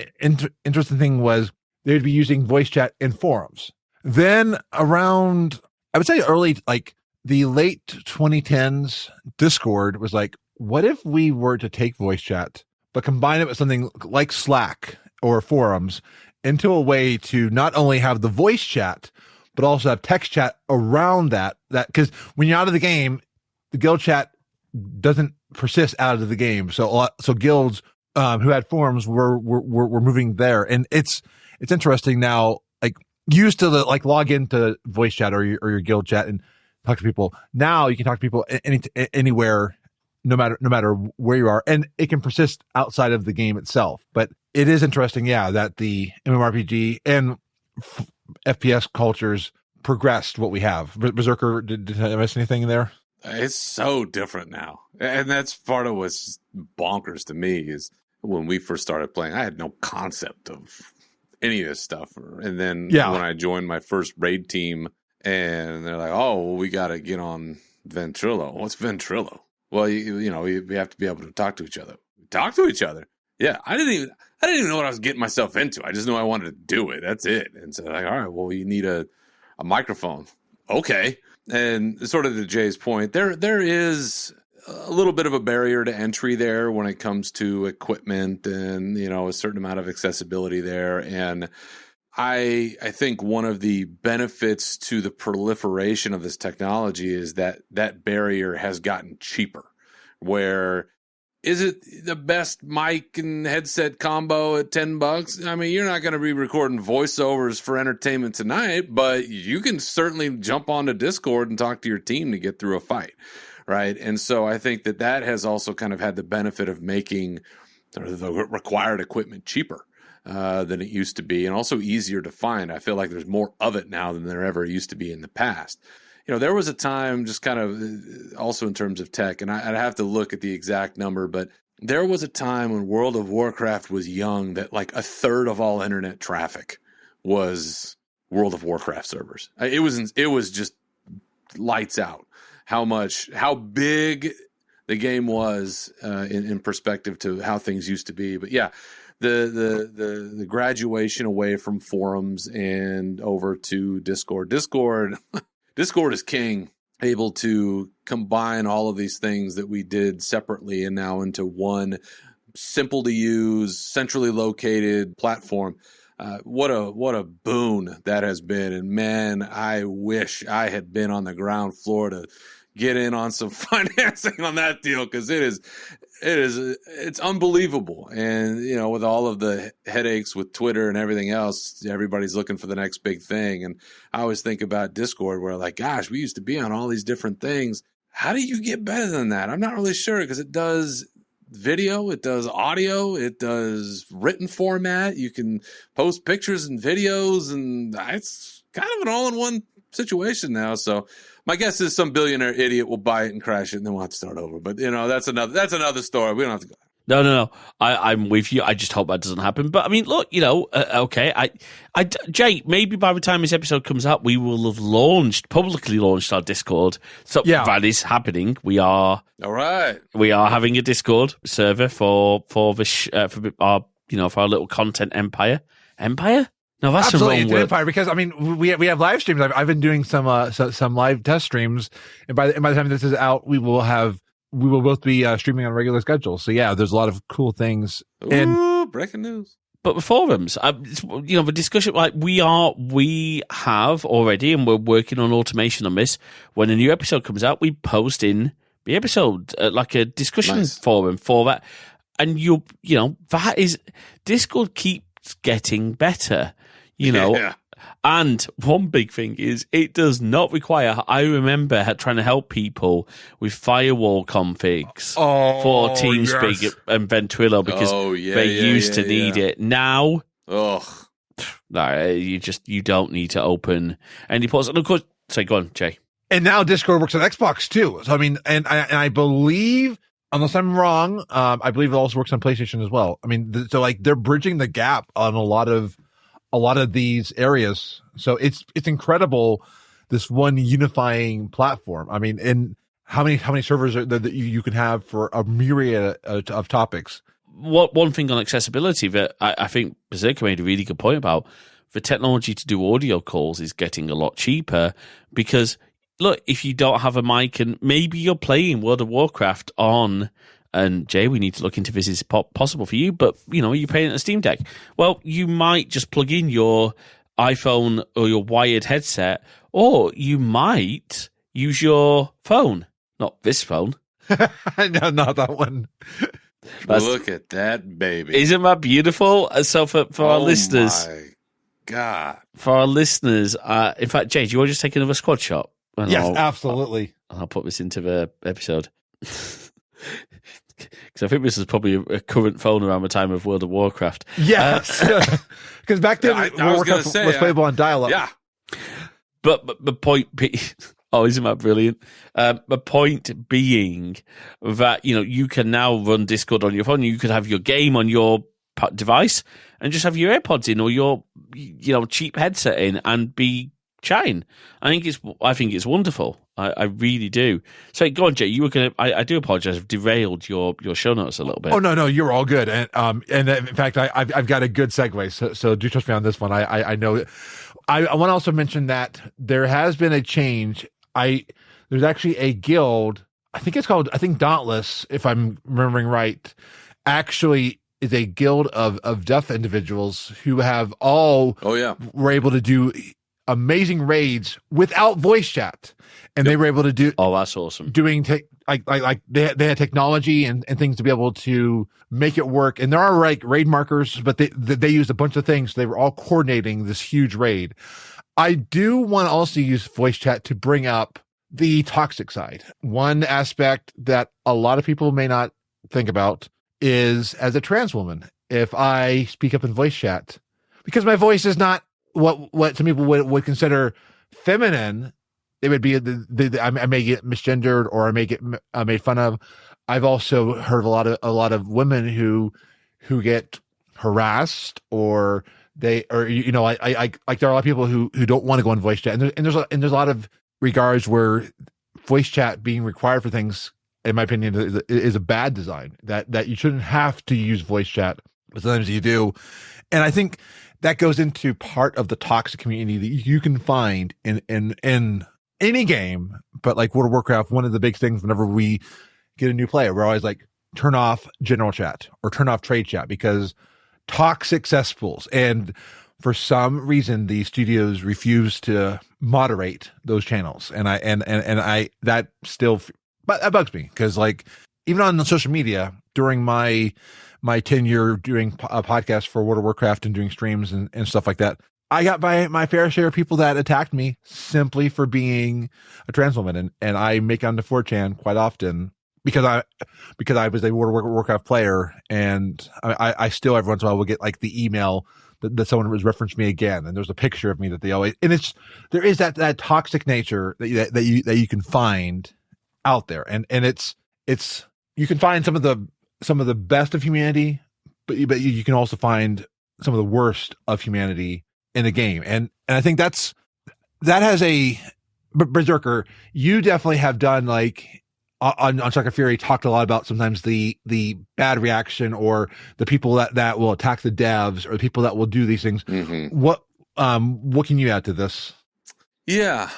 interesting thing was they'd be using voice chat in forums. Then around, I would say early, the late 2010s, Discord was like, what if we were to take voice chat, but combine it with something like Slack or forums into a way to not only have the voice chat, but also have text chat around that, because when you're out of the game, the guild chat doesn't persist out of the game. So guilds who had forums were moving there. And it's interesting now, you used to log into voice chat or your guild chat and talk to people. Now you can talk to people anywhere, no matter where you are, and it can persist outside of the game itself. But it is interesting, yeah, that the MMORPG and FPS cultures progressed what we have. Berserker, did I miss anything there? It's so different now. And that's part of what's bonkers to me is when we first started playing, I had no concept of any of this stuff. And then when I joined my first raid team and they're like, oh, well, we got to get on Ventrilo. What's Ventrilo? Well, you have to be able to talk to each other. Talk to each other? Yeah, I didn't even know what I was getting myself into. I just knew I wanted to do it. That's it. And so all right, well, you need a microphone. Okay. And sort of to Jay's point, there is a little bit of a barrier to entry there when it comes to equipment and, a certain amount of accessibility there. And I think one of the benefits to the proliferation of this technology is that barrier has gotten cheaper. Where is it the best mic and headset combo at $10? I mean, you're not going to be recording voiceovers for entertainment tonight, but you can certainly jump onto Discord and talk to your team to get through a fight, right? And so I think that has also kind of had the benefit of making the required equipment cheaper than it used to be, and also easier to find. I feel like there's more of it now than there ever used to be in the past. there was a time, just kind of also in terms of tech, and I'd have to look at the exact number, but there was a time when World of Warcraft was young that like a third of all internet traffic was World of Warcraft servers. It was just lights out. How big the game was in perspective to how things used to be. But yeah, the graduation away from forums and over to Discord. Discord is king, able to combine all of these things that we did separately and now into one simple to use, centrally located platform. What a boon that has been. And man, I wish I had been on the ground floor to get in on some financing on that deal, because it's unbelievable. And with all of the headaches with Twitter and everything else, everybody's looking for the next big thing. And I always think about Discord, where like, gosh, we used to be on all these different things. How do you get better than that? I'm not really sure, because it does video, it does audio, it does written format. You can post pictures and videos, and it's kind of an all-in-one situation now. So my guess is some billionaire idiot will buy it and crash it, and then we'll have to start over. But that's another story. We don't have to go. No. I'm with you. I just hope that doesn't happen. But I mean, look, okay. Jay, maybe by the time this episode comes out, we will have publicly launched our Discord. So that is happening. We are all right. We are having a Discord server for our little content empire. Empire? No, that's absolutely, the wrong word. Empire, because I mean we have live streams. I've been doing some live test streams, and by the time this is out, we will both be streaming on a regular schedule. So yeah, there's a lot of cool things. Ooh, breaking news. But the forums, the discussion, like we have already, and we're working on automation on this. When a new episode comes out, we post in the episode like a discussion forum for that. And that is, Discord keeps getting better. Yeah. And one big thing is it does not require. I remember trying to help people with firewall configs for TeamSpeak and Ventrilo, because they used to need it. Now, you don't need to open any ports. And of course, go on, Jay. And now Discord works on Xbox too. So I mean, and I believe, unless I'm wrong, I believe it also works on PlayStation as well. I mean, so like they're bridging the gap on a lot of these areas. So it's incredible, this one unifying platform. I mean, and how many servers that you can have for a myriad of topics. One thing on accessibility that I think Bezerker made a really good point about, the technology to do audio calls is getting a lot cheaper, because look, if you don't have a mic and maybe you're playing World of Warcraft on, and Jay, we need to look into this, is possible for you, but you're playing a Steam Deck. Well, you might just plug in your iPhone or your wired headset, or you might use your phone. Not this phone. No, not that one. Look at that baby. Isn't that beautiful? So for our listeners, my God. For our listeners, in fact, Jay, do you want to just take another squad shot? And yes, absolutely. I'll put this into the episode. Because I think this is probably a current phone around the time of World of Warcraft. Yes. Because back then, Warcraft was playable on dial-up. Yeah. But the point being, isn't that brilliant? The point being that, you can now run Discord on your phone. You could have your game on your device and just have your AirPods in, or your, cheap headset in, and be chatting. I think it's wonderful. I really do. So go on, Jay. You were going to. I do apologize. I've derailed your show notes a little bit. Oh no, you're all good. And in fact, I've got a good segue. So do trust me on this one. I know. I want to also mention that there has been a change. There's actually a guild. I think it's called Dauntless, if I'm remembering right. Actually, is a guild of deaf individuals who have all were able to do amazing raids without voice chat, and they were able to do. Oh, that's awesome! Doing like they had technology and things to be able to make it work. And there are like raid markers, but they used a bunch of things. They were all coordinating this huge raid. I do want to also use voice chat to bring up the toxic side. One aspect that a lot of people may not think about is, as a trans woman, if I speak up in voice chat, because my voice is not what some people would consider feminine, it would be I may get misgendered or I may get made fun of. I've also heard of a lot of women who get harassed, or I there are a lot of people who don't want to go on voice chat, and there's a lot of regards where voice chat being required for things, in my opinion, is a bad design. That you shouldn't have to use voice chat, but sometimes you do, and I think that goes into part of the toxic community that you can find in any game. But like World of Warcraft, one of the big things whenever we get a new player, we're always like, turn off general chat or turn off trade chat, because toxic cesspools. And for some reason, the studios refuse to moderate those channels. And that bugs me, because like even on social media during my tenure doing a podcast for World of Warcraft and doing streams and stuff like that, I got my fair share of people that attacked me simply for being a trans woman. And I make onto 4chan quite often because I was a World of Warcraft player, and I still every once in a while will get like the email that someone has referenced me again, and there's a picture of me that they always, and there is that toxic nature that you can find out there, and it's you can find some of the best of humanity, but you can also find some of the worst of humanity in the game, and I think that has a Berserker. You definitely have done like. On Unshackled Fury, talked a lot about sometimes the bad reaction, or the people that will attack the devs, or the people that will do these things. Mm-hmm. What can you add to this? Yeah,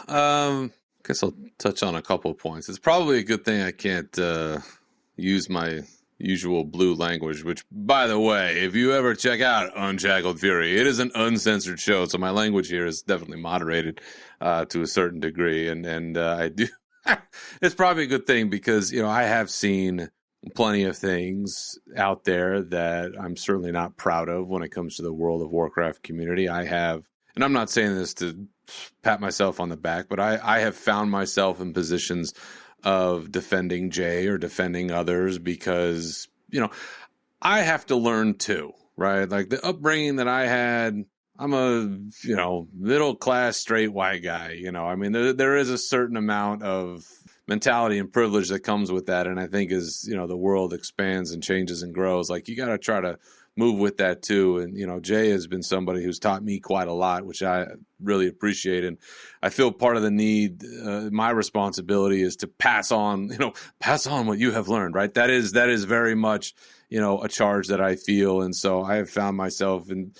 guess I'll touch on a couple of points. It's probably a good thing I can't use my usual blue language, which, by the way, if you ever check out Unshackled Fury, it is an uncensored show, so my language here is definitely moderated to a certain degree, and I do. It's probably a good thing, because, I have seen plenty of things out there that I'm certainly not proud of when it comes to the World of Warcraft community. I have, and I'm not saying this to pat myself on the back, but I have found myself in positions of defending Jay or defending others because, I have to learn too, right? Like the upbringing that I had, I'm a, middle-class straight white guy, there is a certain amount of mentality and privilege that comes with that. And I think as, the world expands and changes and grows, like you got to try to move with that too. And, Jay has been somebody who's taught me quite a lot, which I really appreciate. And I feel part of the need, my responsibility is to pass on what you have learned, right? That is very much, a charge that I feel. And so I have found myself in,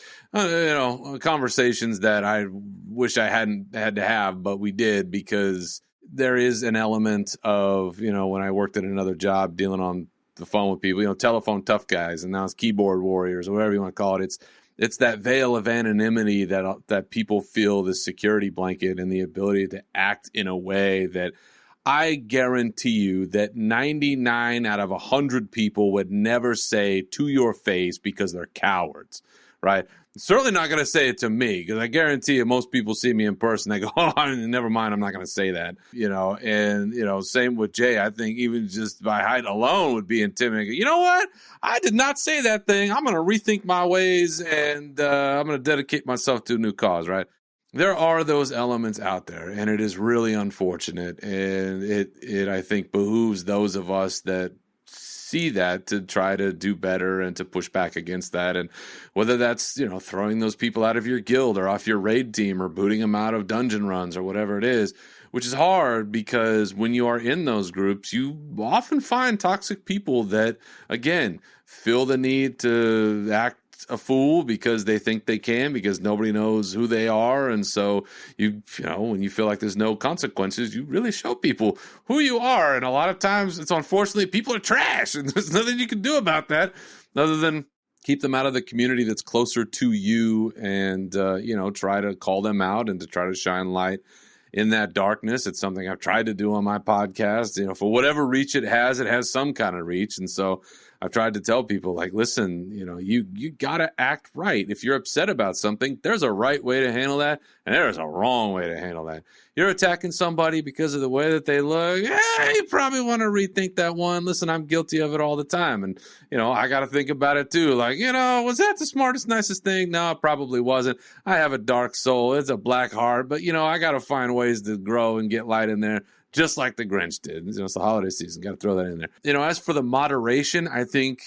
conversations that I wish I hadn't had to have, but we did, because there is an element of, when I worked at another job dealing on the phone with people, telephone tough guys, and now it's keyboard warriors or whatever you want to call it. It's that veil of anonymity that people feel, the security blanket, and the ability to act in a way that I guarantee you that 99 out of 100 people would never say to your face because they're cowards, right? Certainly not going to say it to me, because I guarantee you most people see me in person, they go, oh, never mind, I'm not going to say that, and, same with Jay. I think even just by height alone would be intimidating. You know what? I did not say that thing. I'm going to rethink my ways, and I'm going to dedicate myself to a new cause, right? There are those elements out there, and it is really unfortunate, and it I think behooves those of us that see that to try to do better and to push back against that. And whether that's, throwing those people out of your guild or off your raid team or booting them out of dungeon runs or whatever it is, which is hard, because when you are in those groups, you often find toxic people that, again, feel the need to act a fool because they think they can, because nobody knows who they are. And so when you feel like there's no consequences, you really show people who you are. And a lot of times it's unfortunately people are trash, and there's nothing you can do about that other than keep them out of the community that's closer to you, and try to call them out and to try to shine light in that darkness. It's something I've tried to do on my podcast. For whatever reach it has some kind of reach. And so I've tried to tell people, like, listen, you got to act right. If you're upset about something, there's a right way to handle that, and there's a wrong way to handle that. You're attacking somebody because of the way that they look. You probably want to rethink that one. Listen, I'm guilty of it all the time. And, I got to think about it too. Like, was that the smartest, nicest thing? No, it probably wasn't. I have a dark soul. It's a black heart. But, I got to find ways to grow and get light in there, just like the Grinch did. It's the holiday season. Got to throw that in there. As for the moderation, I think,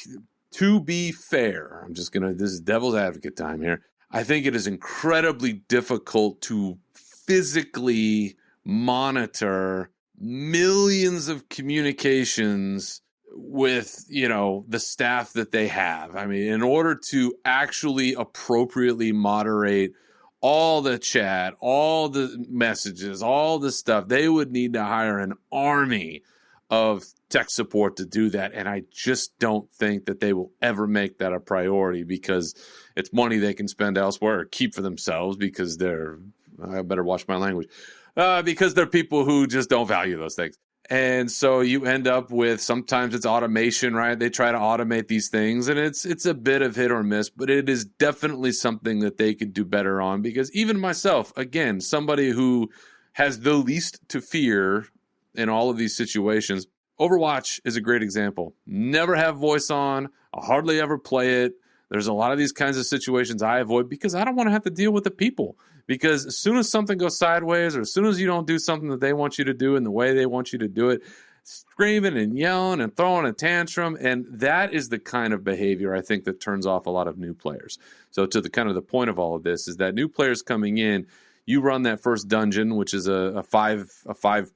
to be fair, this is devil's advocate time here. I think it is incredibly difficult to physically monitor millions of communications with, the staff that they have. I mean, in order to actually appropriately moderate all the chat, all the messages, all the stuff, they would need to hire an army of tech support to do that. And I just don't think that they will ever make that a priority, because it's money they can spend elsewhere or keep for themselves, because I better watch my language, because they're people who just don't value those things. And so you end up with, sometimes it's automation, right? They try to automate these things, and it's a bit of hit or miss, but it is definitely something that they could do better on, because even myself, again, somebody who has the least to fear in all of these situations, Overwatch is a great example. Never have voice on. I hardly ever play it. There's a lot of these kinds of situations I avoid because I don't want to have to deal with the people. Because as soon as something goes sideways, or as soon as you don't do something that they want you to do in the way they want you to do it, screaming and yelling and throwing a tantrum. And that is the kind of behavior I think that turns off a lot of new players. So to the kind of the point of all of this is that new players coming in, you run that first dungeon, which is a five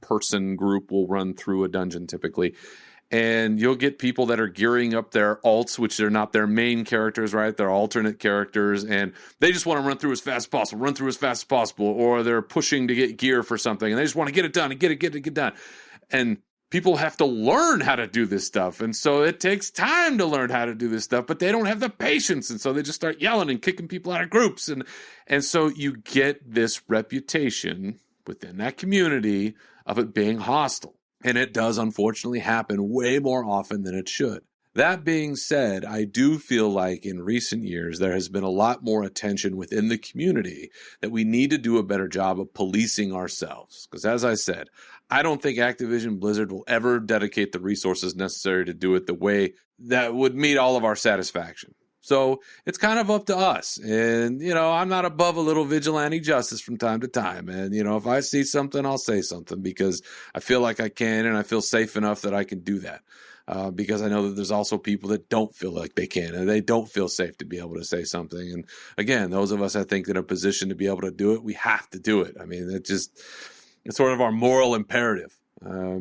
person group will run through a dungeon typically. And you'll get people that are gearing up their alts, which are not their main characters, right? They're alternate characters, and they just want to run through as fast as possible, or they're pushing to get gear for something, and they just want to get it done and get it done. And people have to learn how to do this stuff, and so it takes time to learn how to do this stuff, but they don't have the patience, and so they just start yelling and kicking people out of groups. And so you get this reputation within that community of it being hostile. And it does unfortunately happen way more often than it should. That being said, I do feel like in recent years there has been a lot more attention within the community that we need to do a better job of policing ourselves. Because as I said, I don't think Activision Blizzard will ever dedicate the resources necessary to do it the way that would meet all of our satisfaction. So it's kind of up to us. And, I'm not above a little vigilante justice from time to time. And, if I see something, I'll say something because I feel like I can, and I feel safe enough that I can do that. Because I know that there's also people that don't feel like they can, and they don't feel safe to be able to say something. And again, those of us, I think, in a position to be able to do it, we have to do it. I mean, it's sort of our moral imperative,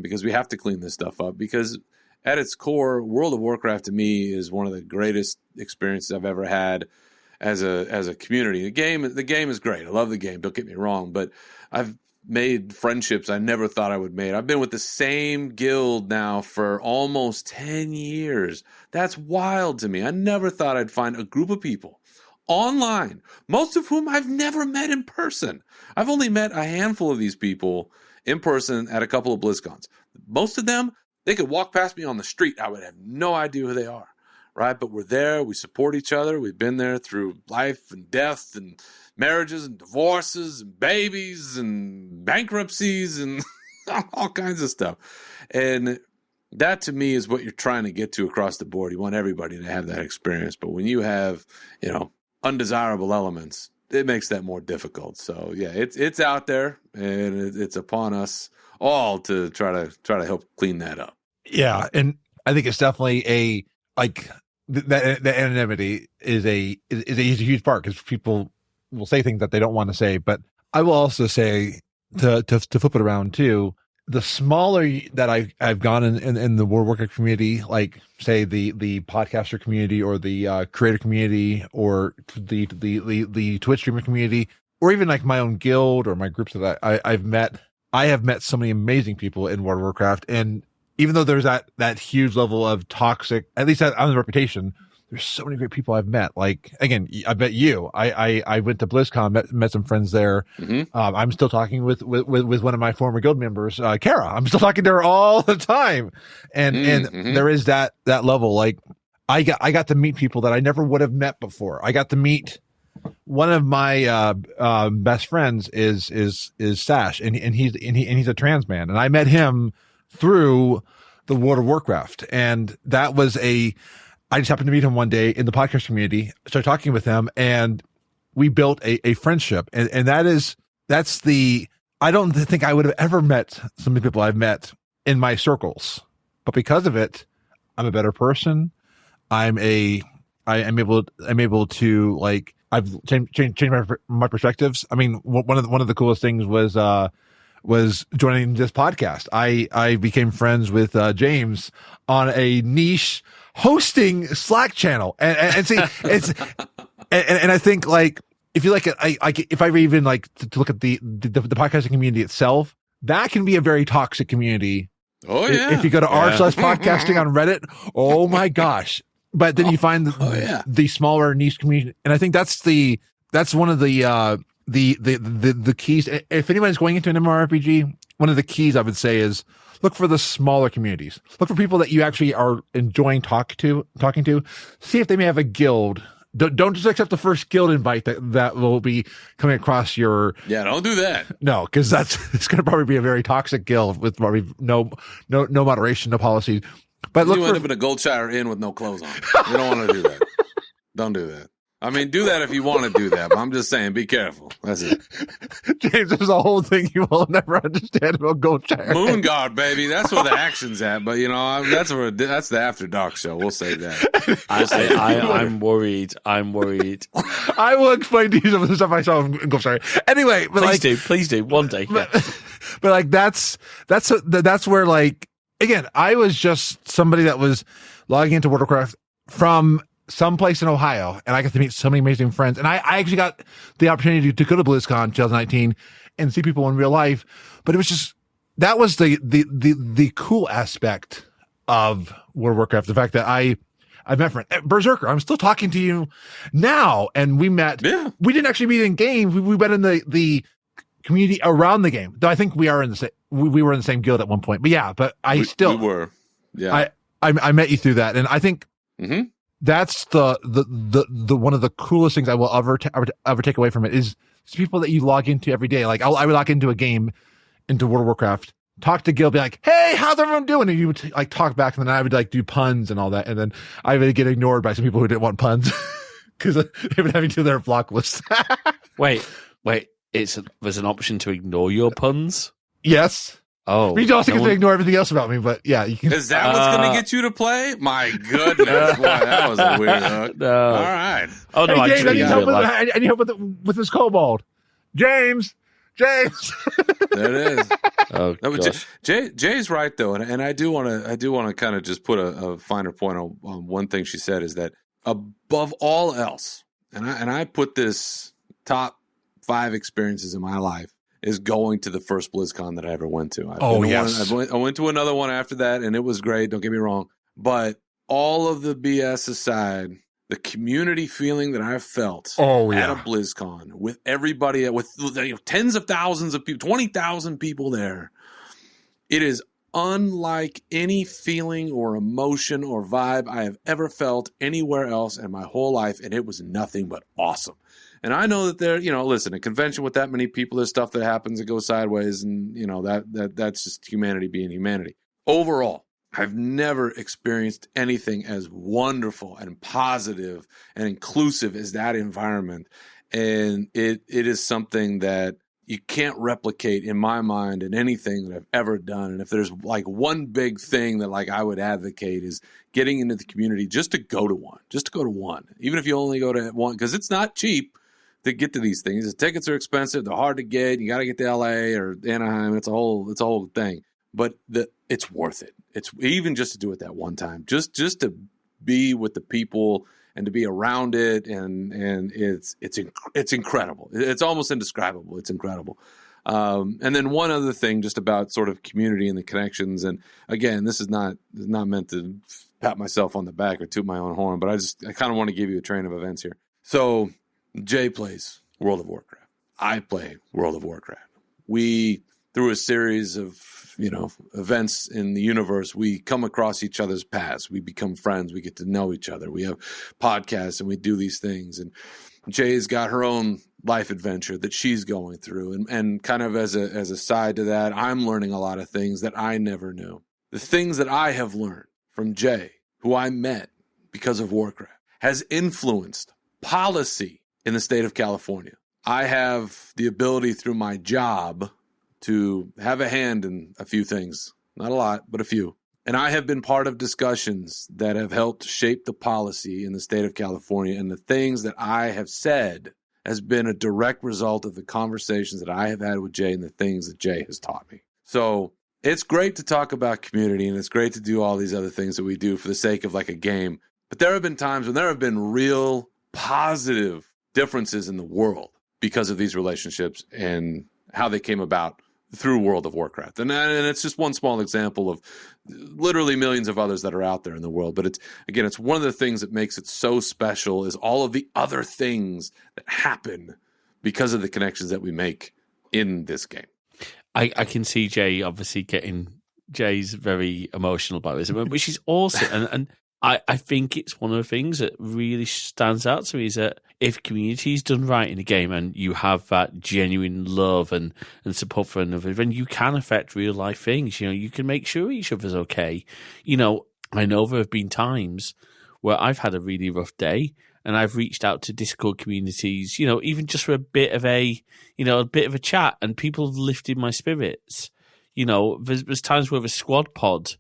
because we have to clean this stuff up, because at its core, World of Warcraft to me is one of the greatest experiences I've ever had as a community. The game is great. I love the game. Don't get me wrong, but I've made friendships I never thought I would make. I've been with the same guild now for almost 10 years. That's wild to me. I never thought I'd find a group of people online, most of whom I've never met in person. I've only met a handful of these people in person at a couple of BlizzCons. Most of them, they could walk past me on the street. I would have no idea who they are, right? But we're there. We support each other. We've been there through life and death and marriages and divorces and babies and bankruptcies and all kinds of stuff. And that, to me, is what you're trying to get to across the board. You want everybody to have that experience. But when you have, undesirable elements, it makes that more difficult. So, yeah, it's out there, and it's upon us all to try to help clean that up. Yeah, and I think it's definitely that anonymity is a huge part, because people will say things that they don't want to say. But I will also say, to flip it around too, the smaller that I've gone in the World of Warcraft community, like say the podcaster community or the creator community or the Twitch streamer community, or even like my own guild or my groups that I've met. I have met so many amazing people in World of Warcraft, and even though there's that huge level of toxic, at least on the reputation, there's so many great people I've met. Like, again, I bet you, I went to BlizzCon, met some friends there. Mm-hmm. I'm still talking with one of my former guild members, Kara. I'm still talking to her all the time. And there is that level. Like, I got to meet people that I never would have met before. I got to meet one of my best friends is Sash, and he's a trans man, and I met him through the World of Warcraft, and that was I just happened to meet him one day in the podcast community, started talking with him, and we built a friendship, and I don't think I would have ever met some of the people I've met in my circles, but because of it, I'm a better person. I'm able to, like, I've changed my perspectives. I mean, one of the coolest things was joining this podcast. I became friends with James on a niche hosting Slack channel, and see, it's and I think, like, if you like it, if I were even like to look at the podcasting community itself, that can be a very toxic community. Oh yeah. If you go to r/podcasting on Reddit, oh my gosh. But then you find the smaller niche community, and I think that's one of the keys. If anyone's going into an MMORPG, one of the keys I would say is look for the smaller communities. Look for people that you actually are enjoying talking to. See if they may have a guild. Don't just accept the first guild invite that will be coming across your. Yeah, don't do that. No, because it's going to probably be a very toxic guild with probably no moderation, no policies. But you end up in a Goldshire Inn with no clothes on. You don't want to do that. Don't do that. I mean, do that if you want to do that, but I'm just saying, be careful. That's it. James, there's a whole thing you will never understand about Goldshire. Moonguard, baby. That's where the action's at. But, that's the After Dark show. We'll say that. I'm worried. I will explain to you some of the stuff I saw in Goldshire. Anyway, but please do. One day. But like, that's where, like, again, I was just somebody that was logging into World of Warcraft from someplace in Ohio, and I got to meet so many amazing friends. And I actually got the opportunity to go to BlizzCon 2019 and see people in real life. But it was just, that was the cool aspect of World of Warcraft. The fact that I met friend Bezerker. I'm still talking to you now, and we met. Yeah. We didn't actually meet in game. We met in the community around the game. Though I think we are in the same. We were in the same guild at one point. But yeah, we were. Yeah. I met you through that, and I think. Mm-hmm. That's the one of the coolest things I will ever take away from it is people that you log into every day. Like I would log into a game, into World of Warcraft, talk to Gil, be like, "Hey, how's everyone doing?" And you would like talk back, and then I would like do puns and all that, and then I would get ignored by some people who didn't want puns because they would have me to their block list. Wait, there's an option to ignore your puns? Yes. Oh, you also get to ignore everything else about me, but yeah, you can. Is that what's going to get you to play? My goodness, boy, that was a weird hook. No. All right. Oh no, hey, James, I need help with this kobold. James. There it is. Oh, gosh. Jay's right though, and I do want to kind of just put a finer point on one thing she said is that above all else, and I put this top 5 experiences in my life. Is going to the first BlizzCon that I ever went to. I went to another one after that, and it was great. Don't get me wrong. But all of the BS aside, the community feeling that I felt at a BlizzCon with everybody, with tens of thousands of people, 20,000 people there, it is unlike any feeling or emotion or vibe I have ever felt anywhere else in my whole life, and it was nothing but awesome. And I know that there, listen, a convention with that many people, there's stuff that happens that goes sideways, and that's just humanity being humanity. Overall, I've never experienced anything as wonderful and positive and inclusive as that environment, and it is something that you can't replicate in my mind in anything that I've ever done. And if there's like one big thing that like I would advocate is getting into the community just to go to one, even if you only go to one, because it's not cheap to get to these things. The tickets are expensive. They're hard to get. You got to get to LA or Anaheim. It's a whole thing, but it's worth it. It's even just to do it that one time, just to be with the people and to be around it. And it's incredible. It's almost indescribable. It's incredible. And then one other thing just about sort of community and the connections. And again, this is not meant to pat myself on the back or toot my own horn, but I kind of want to give you a train of events here. So Jay plays World of Warcraft. I play World of Warcraft. We, through a series of events in the universe, we come across each other's paths. We become friends. We get to know each other. We have podcasts and we do these things. And Jay's got her own life adventure that she's going through. And kind of as a side to that, I'm learning a lot of things that I never knew. The things that I have learned from Jay, who I met because of Warcraft, has influenced policy in the state of California. I have the ability through my job to have a hand in a few things. Not a lot, but a few. And I have been part of discussions that have helped shape the policy in the state of California. And the things that I have said has been a direct result of the conversations that I have had with Jay and the things that Jay has taught me. So it's great to talk about community, and it's great to do all these other things that we do for the sake of like a game. But there have been times when there have been real positive differences in the world because of these relationships and how they came about through World of Warcraft. And it's just one small example of literally millions of others that are out there in the world. But it's one of the things that makes it so special is all of the other things that happen because of the connections that we make in this game. I can see Jay obviously Jay's very emotional about this, which is awesome. And I think it's one of the things that really stands out to me is that if community is done right in a game and you have that genuine love and support for another, then you can affect real life things. You can make sure each other's okay. I know there have been times where I've had a really rough day and I've reached out to Discord communities, even just for a bit of a chat, and people have lifted my spirits. There's times where the squad pod,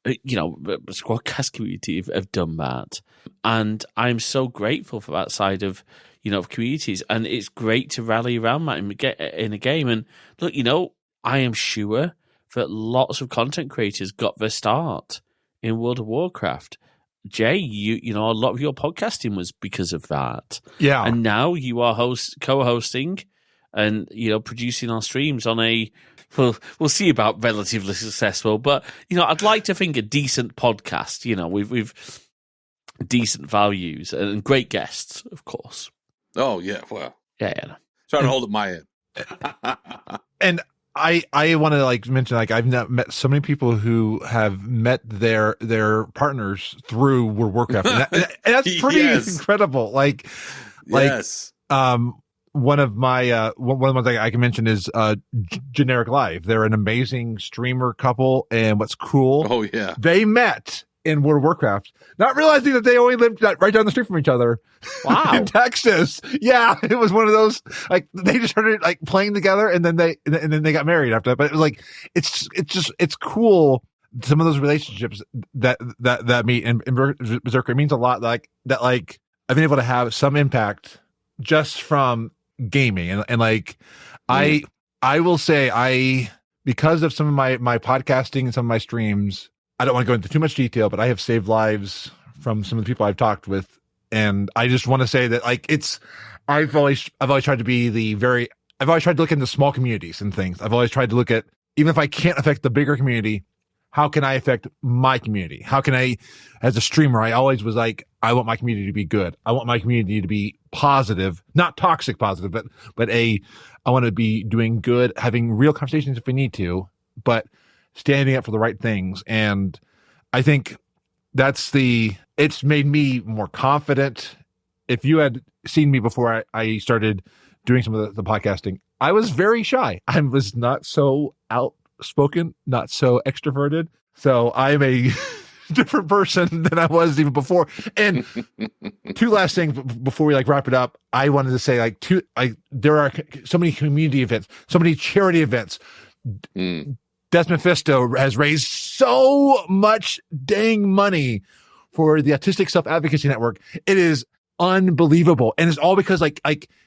the Squadcast community have done that. And I'm so grateful for that side of, communities. And it's great to rally around that in a game. And look, I am sure that lots of content creators got their start in World of Warcraft. Jay, a lot of your podcasting was because of that. Yeah. And now you are co-hosting and, producing our streams on we'll see about relatively successful, but I'd like to think a decent podcast. With decent values and great guests, of course. Oh yeah, well, yeah. Trying to hold up my head. And I want to mention I've not met so many people who have met their partners through World of Warcraft, and that's pretty incredible. Yes. One of my one of the ones I can mention is Generic Live. They're an amazing streamer couple, and what's cool? Oh yeah, they met in World of Warcraft, not realizing that they only lived right down the street from each other. Wow, in Texas. Yeah, it was one of those they just started playing together, and then they got married after that. But it was it's cool. Some of those relationships that meet in Berserker, it means a lot. That I've been able to have some impact just from gaming, and I will say because of some of my podcasting and some of my streams, I don't want to go into too much detail, but I have saved lives from some of the people I've talked with, and I just want to say that I've always tried to I've always tried to look into small communities and things. I've always tried to look at, even if I can't affect the bigger community, how can I affect my community? How can I, as a streamer, I always was I want my community to be good. I want my community to be positive, not toxic positive, but I want to be doing good, having real conversations if we need to, but standing up for the right things. And I think it's made me more confident. If you had seen me before I started doing some of the podcasting, I was very shy. I was not so outspoken, not so extroverted. So I'm a different person than I was even before. And two last things before we wrap it up. I wanted to say there are so many community events, so many charity events. Des Mephisto has raised so much dang money for the Autistic Self-Advocacy Network. It is unbelievable. And it's all because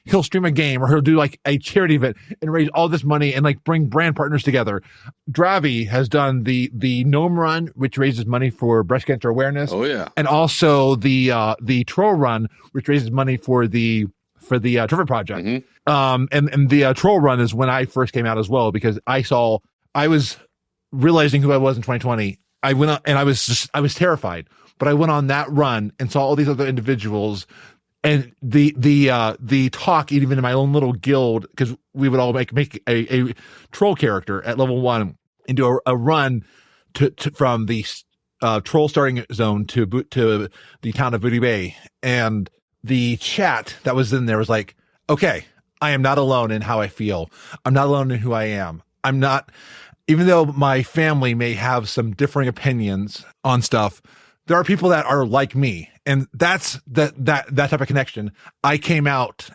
he'll stream a game or he'll do a charity event and raise all this money and bring brand partners together. Dravi has done the Gnome Run, which raises money for breast cancer awareness. Oh yeah. And also the Troll Run, which raises money for the Trevor Project. Mm-hmm. And the Troll Run is when I first came out as well, because I was realizing who I was in 2020. I went on and I was terrified, but I went on that run and saw all these other individuals, and the talk even in my own little guild, because we would all make a troll character at level 1. into a run from the troll starting zone to the town of Booty Bay, and the chat that was in there was like, okay, I am not alone in how I feel. I'm not alone in who I am. I'm not, even though my family may have some differing opinions on stuff, there are people that are like me. And that's that type of connection. I came out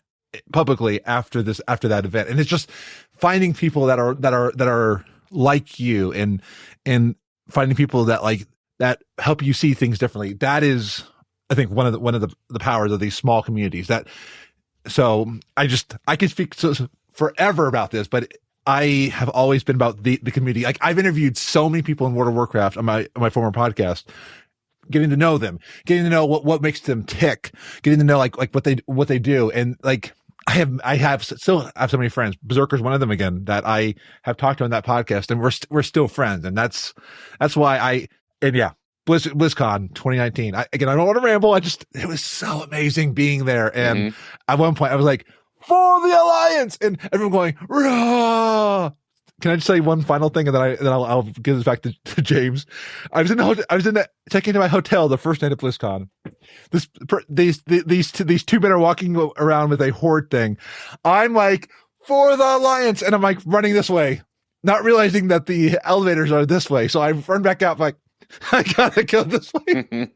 publicly after that event. And it's just finding people that are like you, and finding people that help you see things differently. That is, I think, one of the powers of these small communities. So I could speak forever about this, but I have always been about the community. Like, I've interviewed so many people in World of Warcraft on my former podcast, getting to know them, getting to know what makes them tick, getting to know like what they do. And like, I still have so many friends. Bezerker's one of them again that I have talked to on that podcast, and we're still friends. And that's why BlizzCon 2019. I don't want to ramble. It was so amazing being there. And at one point I was like, for the Alliance, and everyone going, rah. Can I just say one final thing, and then I'll give this back to James. I was checking into my hotel the first night of BlizzCon. These two men are walking around with a horde thing. I'm like, for the Alliance, and I'm like running this way, not realizing that the elevators are this way. So I run back out like, I gotta go this way.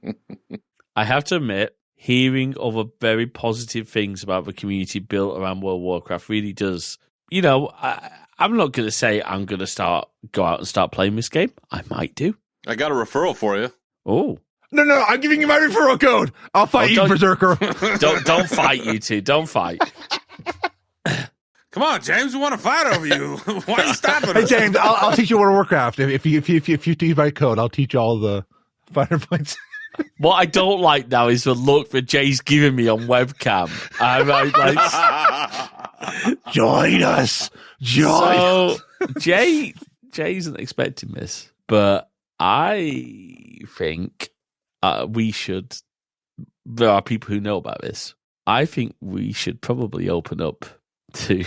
I have to admit, hearing other very positive things about the community built around World of Warcraft really does. You know, I'm not going to say I'm going to go out and start playing this game. I might do. I got a referral for you. Oh. No, I'm giving you my referral code. I'll fight you, Berserker. Don't fight, you two. Don't fight. Come on, James. We want to fight over you. Why are you stopping us? Hey, James, I'll teach you World of Warcraft. If you teach my code, I'll teach you all the fighter points. What I don't like now is the look that Jay's giving me on webcam. Join us. So Jay isn't expecting this, but I think we should. There are people who know about this. I think we should probably open up to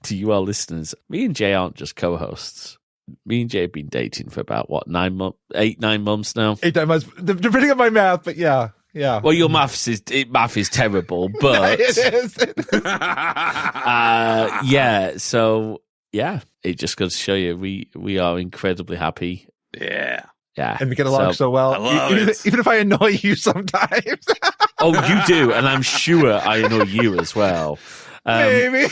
you, our listeners. Me and Jay aren't just co-hosts. Me and Jay have been dating for about 9 months now. 8, 9 months, depending on my math, but yeah. Well, your math is terrible, but it is. It just goes to show you we are incredibly happy. Yeah, and we get along so well. Even if I annoy you sometimes. Oh, you do, and I'm sure I annoy you as well. Maybe.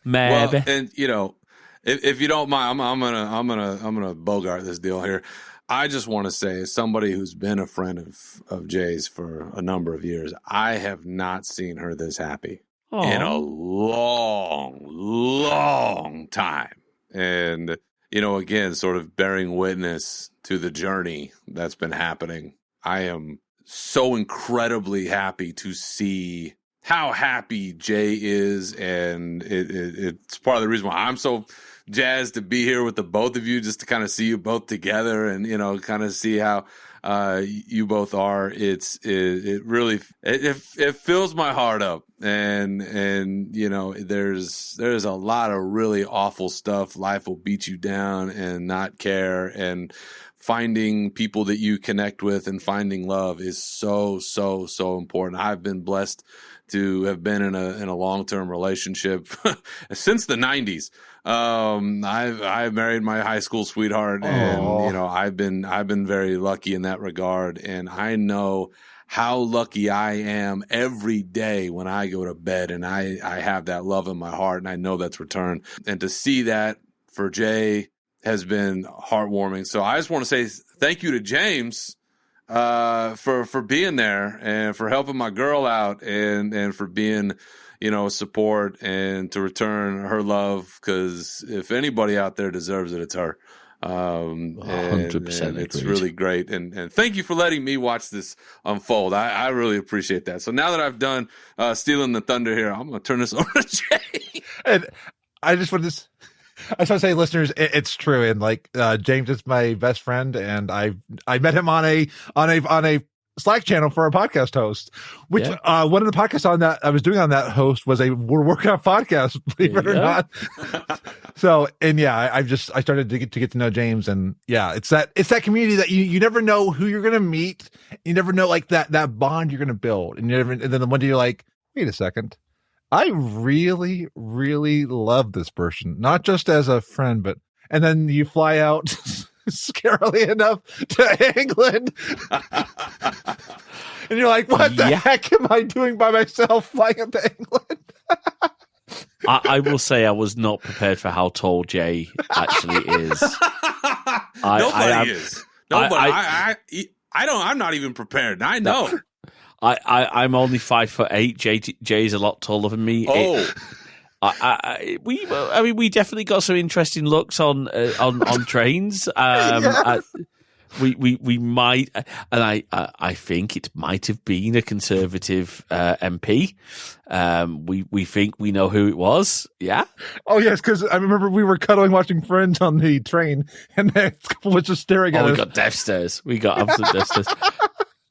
Well, and you know. If you don't mind, I'm gonna bogart this deal here. I just want to say, as somebody who's been a friend of Jay's for a number of years, I have not seen her this happy in a long time. And you know, again, sort of bearing witness to the journey that's been happening. I am so incredibly happy to see how happy Jay is, and it's part of the reason why I'm so jazzed to be here with the both of you, just to kind of see you both together, and you know, kind of see how you both are. It really fills my heart up, and you know, there's a lot of really awful stuff. Life will beat you down and not care, and finding people that you connect with and finding love is so important. I've been blessed to have been in a long-term relationship since the 90s. I've married my high school sweetheart, and you know, I've been very lucky in that regard, and I know how lucky I am every day when I go to bed and I have that love in my heart, and I know that's returned. And to see that for Jay has been heartwarming. So I just want to say thank you to James for being there and for helping my girl out, and for being, you know, support, and to return her love, because if anybody out there deserves it, it's her. 100%. It's really great. And thank you for letting me watch this unfold. I really appreciate that. So now that I've done stealing the thunder here, I'm going to turn this over to Jay. And I just want to say, listeners, it's true. And like, James is my best friend, and I met him on a Slack channel for a podcast host, which one of the podcasts on that I was doing on that host was a World of Warcraft podcast, believe it or not. So, and I started to get to know James, and it's that community that you never know who you're going to meet. You never know like that bond you're going to build. And then one day you're like, wait a second. I really, really love this person, not just as a friend, and then you fly out scarily enough to England. And you're like, what the heck am I doing by myself flying up to England? I will say I was not prepared for how tall Jay actually is. Nobody is. I'm not even prepared. I know. I'm only 5'8". Jay's a lot taller than me. We definitely got some interesting looks on trains. We might, and I think it might have been a Conservative MP. We think we know who it was. Yeah. Oh yes, because I remember we were cuddling watching Friends on the train, and the couple was just staring at us. We got death stares. We got absolute death stares.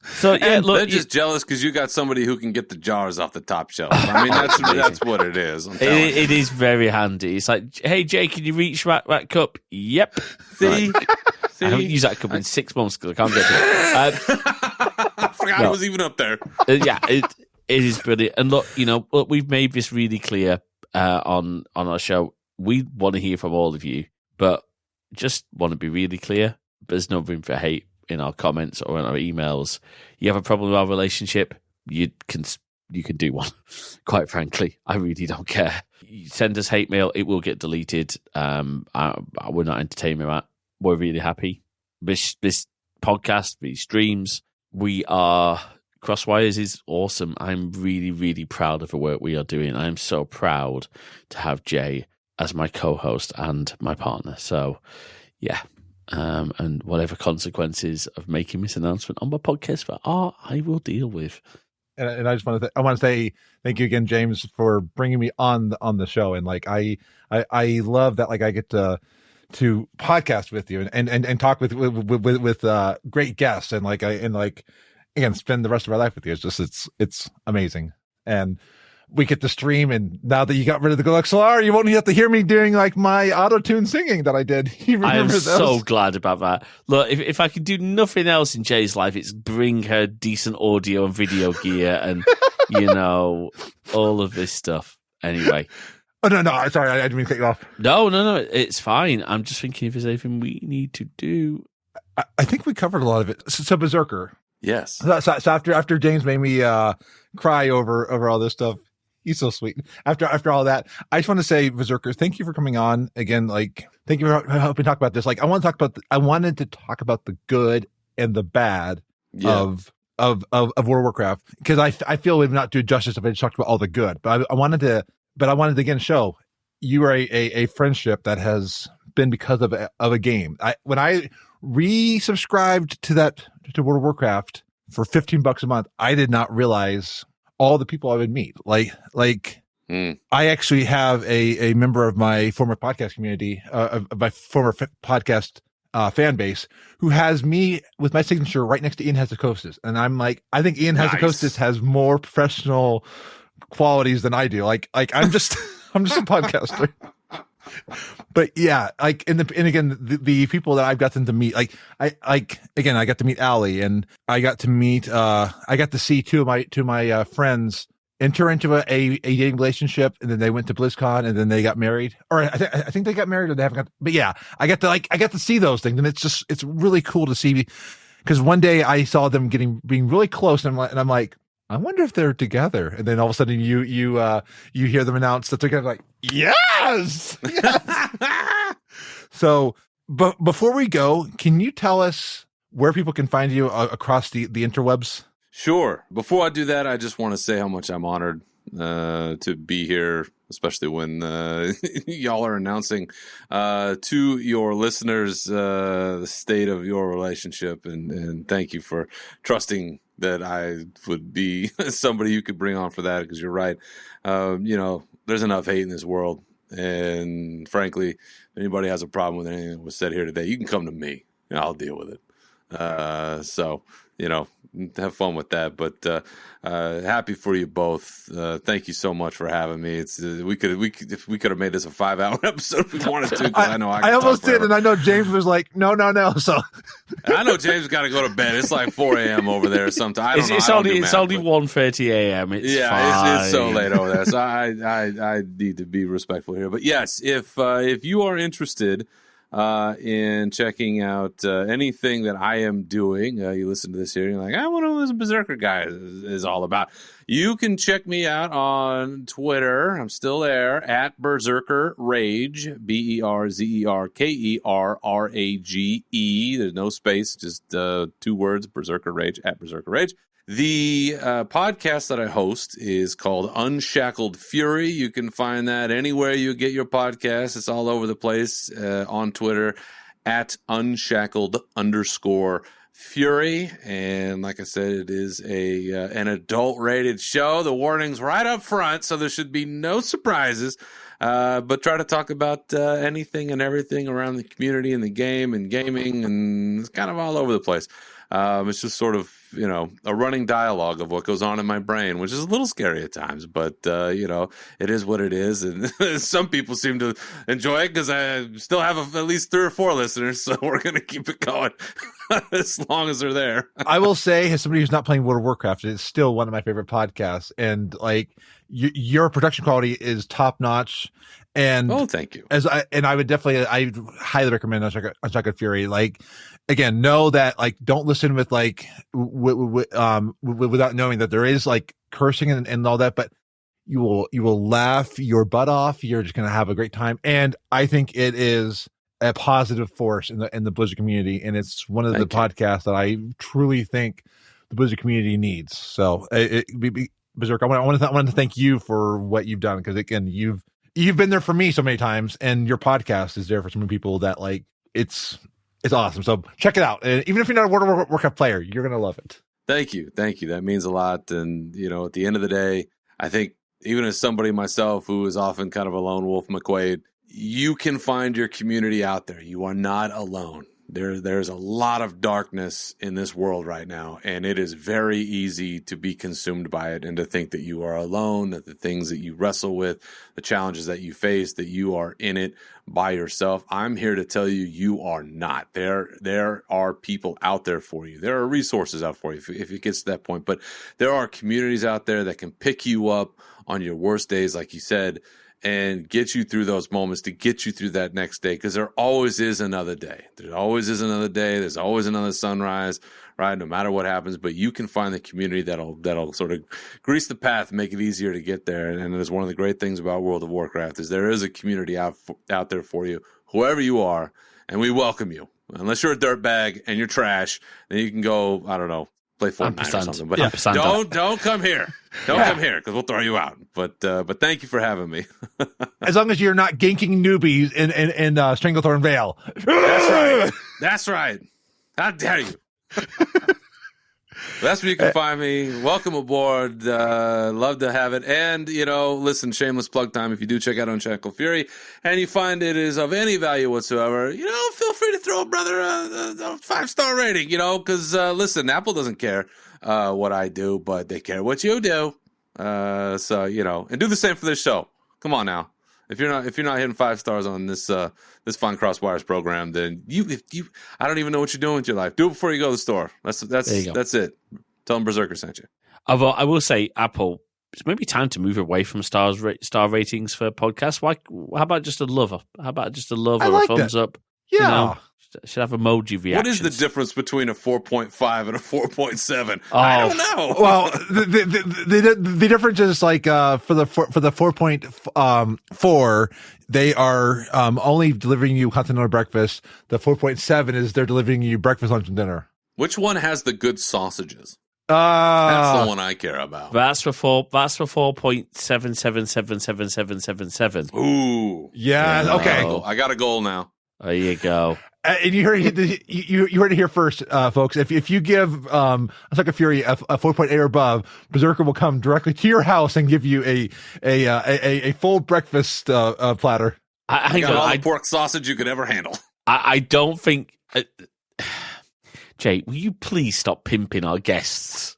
So look, they're just jealous because you got somebody who can get the jars off the top shelf. I mean, that's what it is. It is very handy. It's like, hey Jay, can you reach that cup? Yep. See, I haven't used that cup in 6 months because I can't get to it. I forgot it was even up there. It is brilliant. And look, we've made this really clear on our show. We want to hear from all of you, but just want to be really clear. There's no room for hate in our comments or in our emails. You have a problem with our relationship, you can do one. Quite frankly, I really don't care. You send us hate mail, it will get deleted. We're not entertaining that. We're really happy. This podcast, these streams, Crosswires is awesome. I'm really, really proud of the work we are doing. I'm so proud to have Jay as my co-host and my partner. So, and whatever consequences of making this announcement on my podcast I will deal with. And I just want to say thank you again, James, for bringing me on the show. And like I love that I get to podcast with you and talk with great guests and again spend the rest of our life with you. It's amazing. And we get to stream, and now that you got rid of the XLR, you won't have to hear me doing my auto-tune singing that I did. You remember I am those? So glad about that. Look, if I could do nothing else in Jay's life, it's bring her decent audio and video gear and, all of this stuff. Anyway. Oh, no, sorry, I didn't mean to cut you off. No, it's fine. I'm just thinking if there's anything we need to do. I think we covered a lot of it. So Berserker. Yes. So after James made me cry over all this stuff, he's so sweet. After all that, I just want to say, Berserker, thank you for coming on again. Thank you for helping talk about this. I wanted to talk about the good and the bad of World of Warcraft, because I feel we've not done justice if I just talked about all the good. But I wanted to again show you are a friendship that has been because of a game. When I resubscribed to World of Warcraft for $15 a month, I did not realize all the people I would meet. I actually have a member of my former podcast community, of my former podcast fan base, who has me with my signature right next to Ian Hazzikostas. And I'm like, I think Ian Hazzikostas has more professional qualities than I do. I'm just a podcaster. But and again, the people that I've gotten to meet, I got to meet Allie, and I got to see two of my friends enter into a dating relationship, and then they went to BlizzCon, and then they got married, or I think they got married, or they haven't got. But I got to see those things, and it's really cool to see, because one day I saw them being really close, and I'm like, I wonder if they're together. And then all of a sudden you hear them announce that they're together, like, yes! So, but before we go, can you tell us where people can find you across the interwebs? Sure. Before I do that, I just want to say how much I'm honored to be here, especially when y'all are announcing to your listeners the state of your relationship. And thank you for trusting that I would be somebody you could bring on for that, because you're right. There's enough hate in this world. And frankly, if anybody has a problem with anything that was said here today, you can come to me and I'll deal with it. have fun with that. But happy for you both. Thank you so much for having me. It's we could have made this a 5-hour episode if we wanted to. I almost did, and I know James was like, no. So I know James got to go to bed. It's like 4 a.m. over there. Sometimes it's only 1:30 a.m. It's it's so late over there. So I need to be respectful here. But yes, if you are interested in checking out anything that I am doing, you listen to this here, and you're like, I wonder what this Berserker guy is all about. You can check me out on Twitter. I'm still there at Berserker Rage, BERZERKERRAGE. There's no space, just 2 words, Berserker Rage, at Berserker Rage. The podcast that I host is called Unshackled Fury. You can find that anywhere you get your podcasts. It's all over the place on Twitter at Unshackled_Fury. And like I said, it is an adult-rated show. The warning's right up front, so there should be no surprises. But try to talk about anything and everything around the community and the game and gaming, and it's kind of all over the place. It's just sort of, a running dialogue of what goes on in my brain, which is a little scary at times, but, it is what it is. And some people seem to enjoy it because I still have at least 3 or 4 listeners. So we're going to keep it going as long as they're there. I will say, as somebody who's not playing World of Warcraft, it's still one of my favorite podcasts. And like your production quality is top notch. And thank you. I would definitely, I highly recommend Unshackled Fury. Like, again, know that, like, don't listen with like without knowing that there is like cursing and all that, but you will laugh your butt off. You're just gonna have a great time, and I think it is a positive force in the Blizzard community, and it's one of the podcasts that I truly think the Blizzard community needs. So, Berserk, I want to thank you for what you've done, because again, you've been there for me so many times, and your podcast is there for so many people that like it's awesome. So check it out. And even if you're not a World of Warcraft player, you're going to love it. Thank you. That means a lot. And, at the end of the day, I think even as somebody myself who is often kind of a lone wolf McQuaid, you can find your community out there. You are not alone. There's a lot of darkness in this world right now, and it is very easy to be consumed by it and to think that you are alone, that the things that you wrestle with, the challenges that you face, that you are in it by yourself. I'm here to tell you, you are not. There are people out there for you. There are resources out for you if it gets to that point, but there are communities out there that can pick you up on your worst days, like you said, and get you through those moments, to get you through that next day, because there always is another day. There always is another day. There's always another sunrise, right? No matter what happens, but you can find the community that'll sort of grease the path, make it easier to get there. And it's one of the great things about World of Warcraft is there is a community out there for you, whoever you are, and we welcome you. Unless you're a dirtbag and you're trash, then you can go, I don't know, play Fortnite or something. But don't come here. Don't come here, because we'll throw you out. But thank you for having me. As long as you're not ganking newbies in Stranglethorn Vale. That's right. How dare you? That's where you can find me. Welcome aboard. Love to have it. And, listen, shameless plug time. If you do check out Unshackled Fury and you find it is of any value whatsoever, feel free to throw a brother a 5-star rating, because, listen, Apple doesn't care what I do, but they care what you do. So, and do the same for this show. Come on now. If you're not hitting 5 stars on this Fine Crosswires program, then I don't even know what you're doing with your life. Do it before you go to the store. That's it. Tell them Berserker sent you. I will say, Apple, it's maybe time to move away from star ratings for podcasts. How about just a lover? How about just a love or a thumbs up? Yeah. Should have emoji reactions. What is the difference between a 4.5 and a 4.7? I don't know. Well, the difference is like for the 4.4, they are only delivering you continental breakfast. The 4.7 is they're delivering you breakfast, lunch, and dinner. Which one has the good sausages? That's the one I care about. That's for 4.77777777. Ooh, yeah. Okay, I got a goal now. There you go. And you heard it here first, folks. If you give Unshackled Fury a 4.8 or above, Berserker will come directly to your house and give you a full breakfast platter. I got all the pork sausage you could ever handle. I don't think. Do Jay, will you please stop pimping our guests?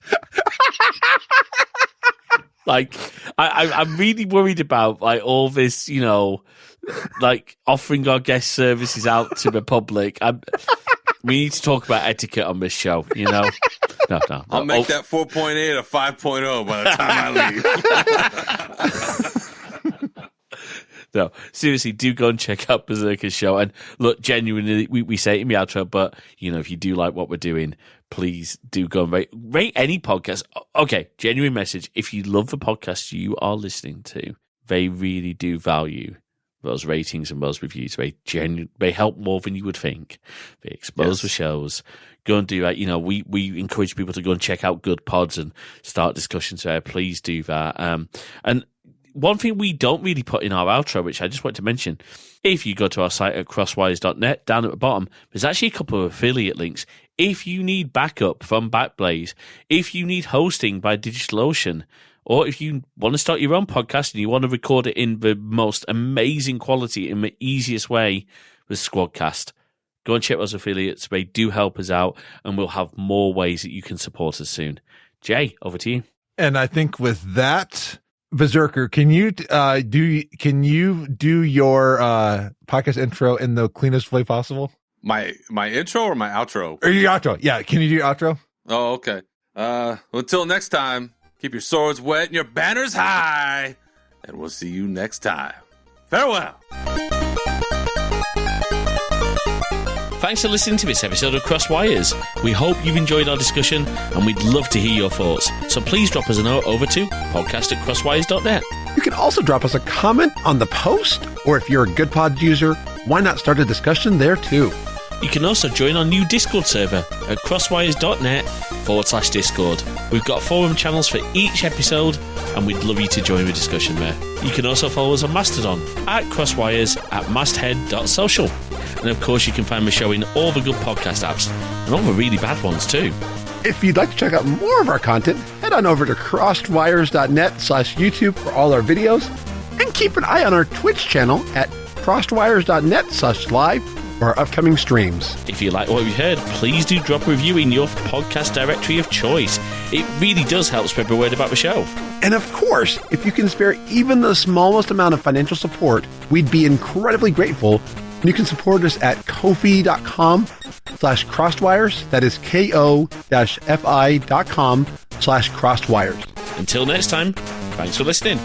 Like, I'm really worried about like all this, you know, like offering our guest services out to the public. We need to talk about etiquette on this show, you know? No. I'll make that 4.8 a 5.0 by the time I leave. No, seriously, do go and check out Bezerker's show. And look, genuinely, we say it in the outro, but, you know, if you do like what we're doing, please do go and rate any podcast. Okay, genuine message. If you love the podcast you are listening to, they really do value those ratings and those reviews. They help more than you would think. They expose the shows. Go and do that. You know, we encourage people to go and check out good pods and start discussions there. Please do that. And one thing we don't really put in our outro, which I just want to mention, if you go to our site at crosswires.net, down at the bottom, there's actually a couple of affiliate links. If you need backup from Backblaze, if you need hosting by DigitalOcean, or if you want to start your own podcast and you want to record it in the most amazing quality in the easiest way with Squadcast, go and check those affiliates. They do help us out, and we'll have more ways that you can support us soon. Jay, over to you. And I think with that, Bezerker, can you do your podcast intro in the cleanest way possible? My intro or my outro? Or your outro? Yeah, can you do your outro? Oh, okay. Until next time, keep your swords wet and your banners high, and we'll see you next time. Farewell. Thanks for listening to this episode of Crosswires. We hope you've enjoyed our discussion, and we'd love to hear your thoughts. So please drop us a note over to podcast@crosswires.net. You can also drop us a comment on the post, or if you're a Good Pod user, why not start a discussion there too? You can also join our new Discord server at crosswires.net/Discord. We've got forum channels for each episode, and we'd love you to join the discussion there. You can also follow us on Mastodon at crosswires at masthead.social. And of course, you can find the show in all the good podcast apps, and all the really bad ones too. If you'd like to check out more of our content, head on over to crossedwires.net/YouTube for all our videos, and keep an eye on our Twitch channel at crossedwires.net/live for our upcoming streams. If you like what you heard, please do drop a review in your podcast directory of choice. It really does help spread the word about the show. And of course, if you can spare even the smallest amount of financial support, we'd be incredibly grateful. You can support us at ko-fi.com/crosswires. That is ko-fi.com/crosswires. Until next time, thanks for listening.